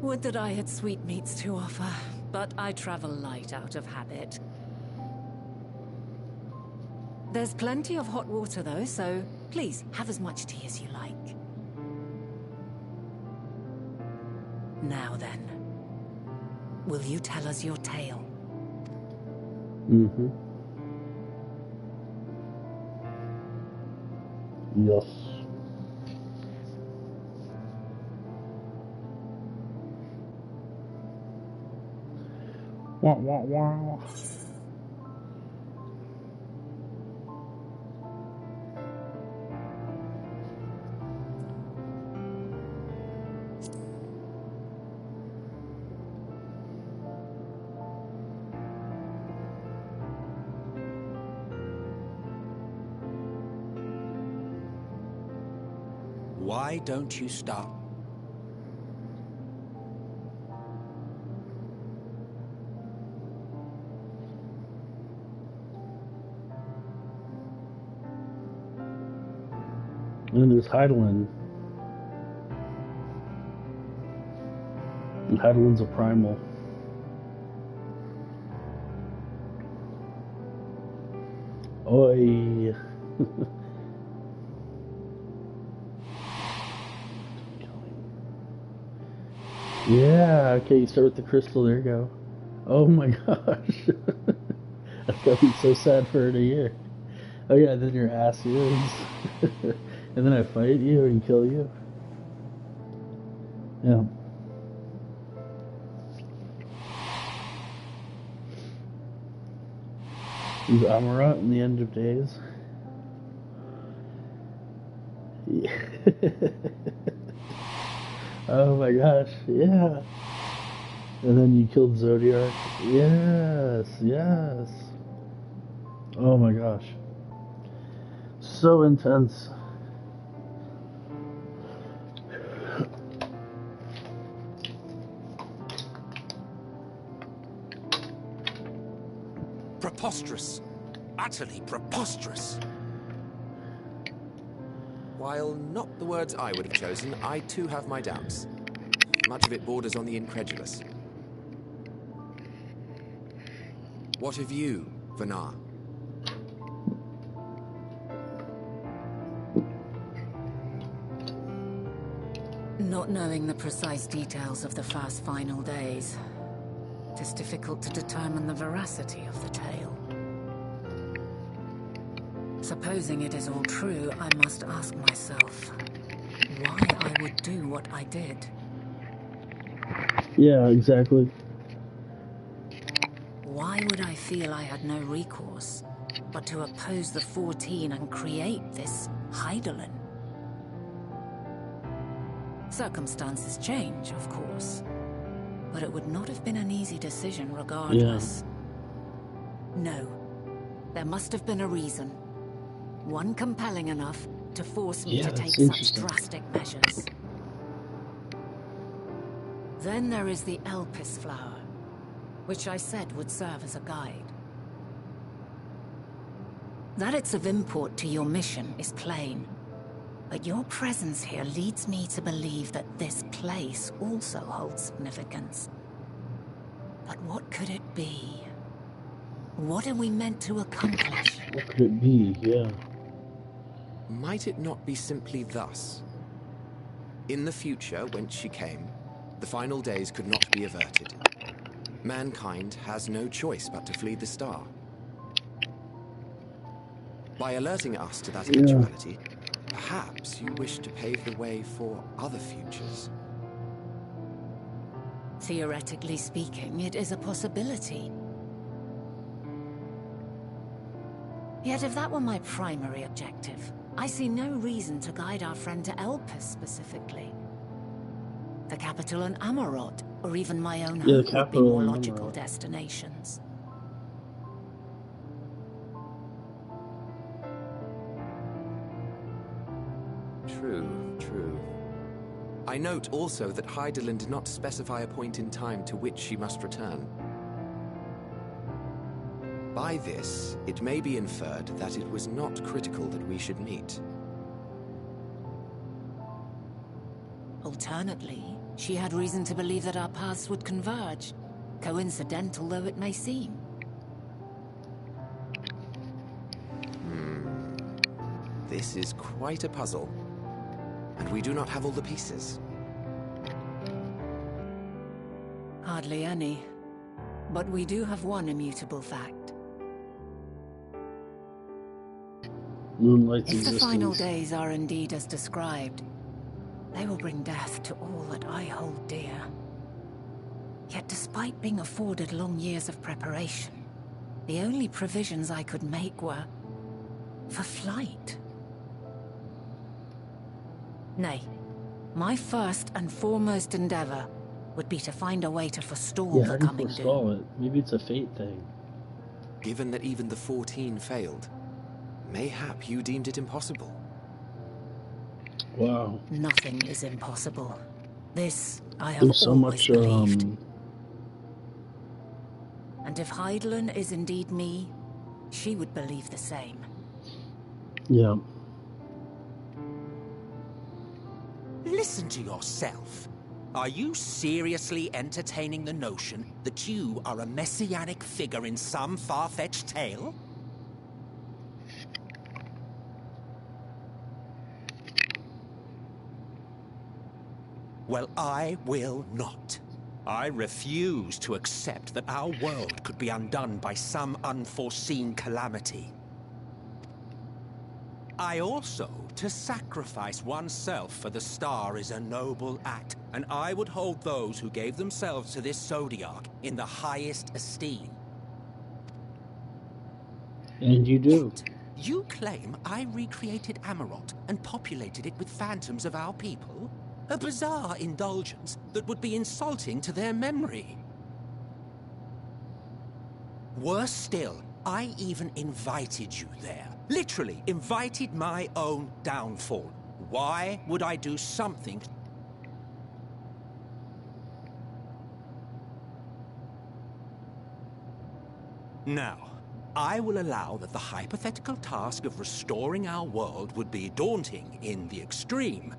Would that I had sweetmeats to offer, but I travel light out of habit. There's plenty of hot water though, so please have as much tea as you like. Now then, will you tell us your tale? Mm-hmm. Yes. Wah, wah, wah. Why don't you stop? And then there's Heidelin. And Heidelin's a primal. Oi. Yeah, okay, you start with the crystal, there you go. Oh my gosh. That's gotta be so sad for her to hear. Oh yeah, then your ass is. And then I fight you and kill you. Yeah. He's Amarat in the end of days. Yeah. Oh my gosh, yeah. And then you killed Zodiac. Yes, yes. Oh my gosh. So intense. Preposterous. Utterly preposterous. While not the words I would have chosen, I too have my doubts. Much of it borders on the incredulous. What of you, Vanar? Not knowing the precise details of the first final days, it is difficult to determine the veracity of the tale. Supposing it is all true, I must ask myself why I would do what I did. Yeah, exactly. Why would I feel I had no recourse but to oppose the 14 and create this Heidelin? Circumstances change, of course, but it would not have been an easy decision regardless. Yeah. No, there must have been a reason. One compelling enough to force me to take such drastic measures. Then there is the Elpis flower, which I said would serve as a guide. That it's of import to your mission is plain, but your presence here leads me to believe that this place also holds significance. But what could it be? What are we meant to accomplish? What could it be? Yeah. Might it not be simply thus? In the future, whence she came, the final days could not be averted. Mankind has no choice but to flee the star. By alerting us to that eventuality, perhaps you wish to pave the way for other futures. Theoretically speaking, it is a possibility. Yet if that were my primary objective, I see no reason to guide our friend to Elpis specifically. The capital in Amarot, or even my own home, would be more logical destinations. True, true. I note also that Heidelin did not specify a point in time to which she must return. By this, it may be inferred that it was not critical that we should meet. Alternately, she had reason to believe that our paths would converge, coincidental though it may seem. This is quite a puzzle, and we do not have all the pieces. Hardly any. But we do have one immutable fact. Moonlight's If the final existence. days are indeed as described, they will bring death to all that I hold dear. Yet despite being afforded long years of preparation, the only provisions I could make were for flight. Nay, my first and foremost endeavor would be to find a way to forestall Yeah, how the do you coming forestall doom. it? Maybe it's a fate thing. Given that even the 14 failed, mayhap you deemed it impossible. Wow. Nothing is impossible. This I have There's so always much, believed. And if Heidelin is indeed me, she would believe the same. yeah. Listen to yourself. Are you seriously entertaining the notion that you are a messianic figure in some far-fetched tale? Well, I will not. I refuse to accept that our world could be undone by some unforeseen calamity. I also, to sacrifice oneself for the star is a noble act, and I would hold those who gave themselves to this zodiac in the highest esteem. And you do. Yet, you claim I recreated Amarot and populated it with phantoms of our people? A bizarre indulgence that would be insulting to their memory. Worse still, I even invited you there. Literally invited my own downfall. Why would I do something? Now, I will allow that the hypothetical task of restoring our world would be daunting in the extreme.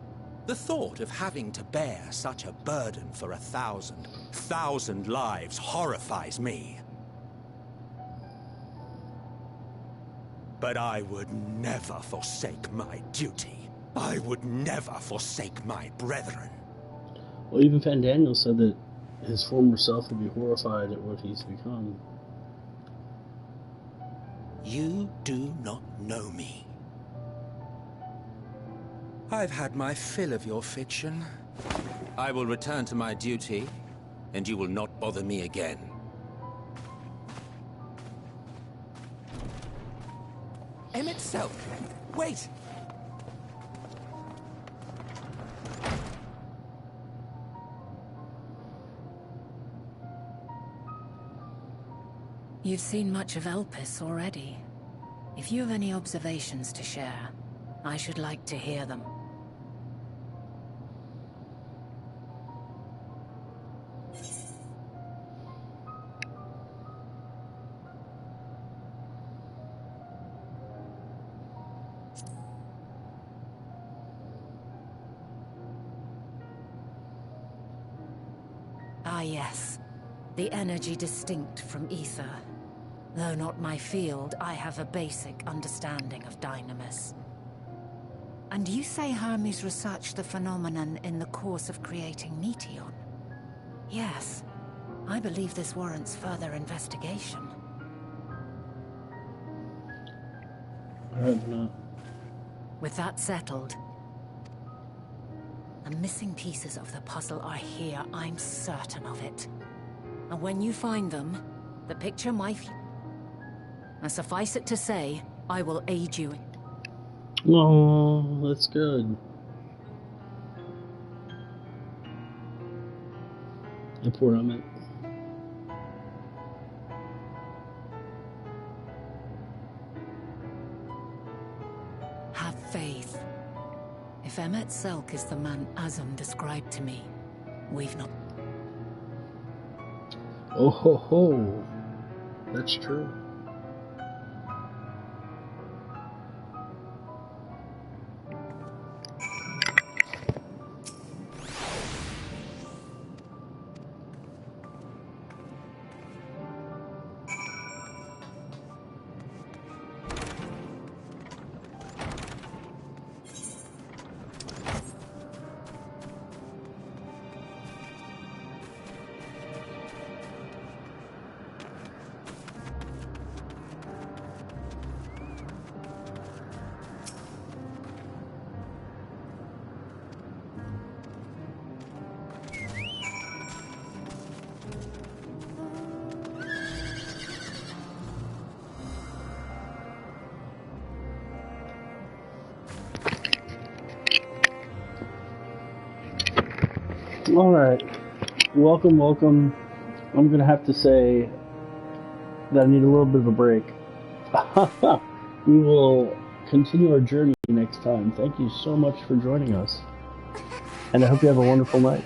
The thought of having to bear such a burden for 1,000 lives horrifies me. But I would never forsake my duty. I would never forsake my brethren. Well, even Van Daniel said that his former self would be horrified at what he's become. You do not know me. I've had my fill of your fiction. I will return to my duty, and you will not bother me again. Emmett Self, wait! You've seen much of Elpis already. If you have any observations to share, I should like to hear them. Ah yes, the energy distinct from ether. Though not my field, I have a basic understanding of dynamis. And you say Hermes researched the phenomenon in the course of creating Meteon? Yes, I believe this warrants further investigation. I have not. With that settled, the missing pieces of the puzzle are here, I'm certain of it. And when you find them, the picture my and suffice it to say, I will aid you. Oh, that's good. The poor Emmett. Have faith. If Emmett Red Selk is the man Azam described to me. We've not... Oh ho ho. That's true. Alright. Welcome. I'm gonna have to say that I need a little bit of a break. We will continue our journey next time. Thank you so much for joining us. And I hope you have a wonderful night.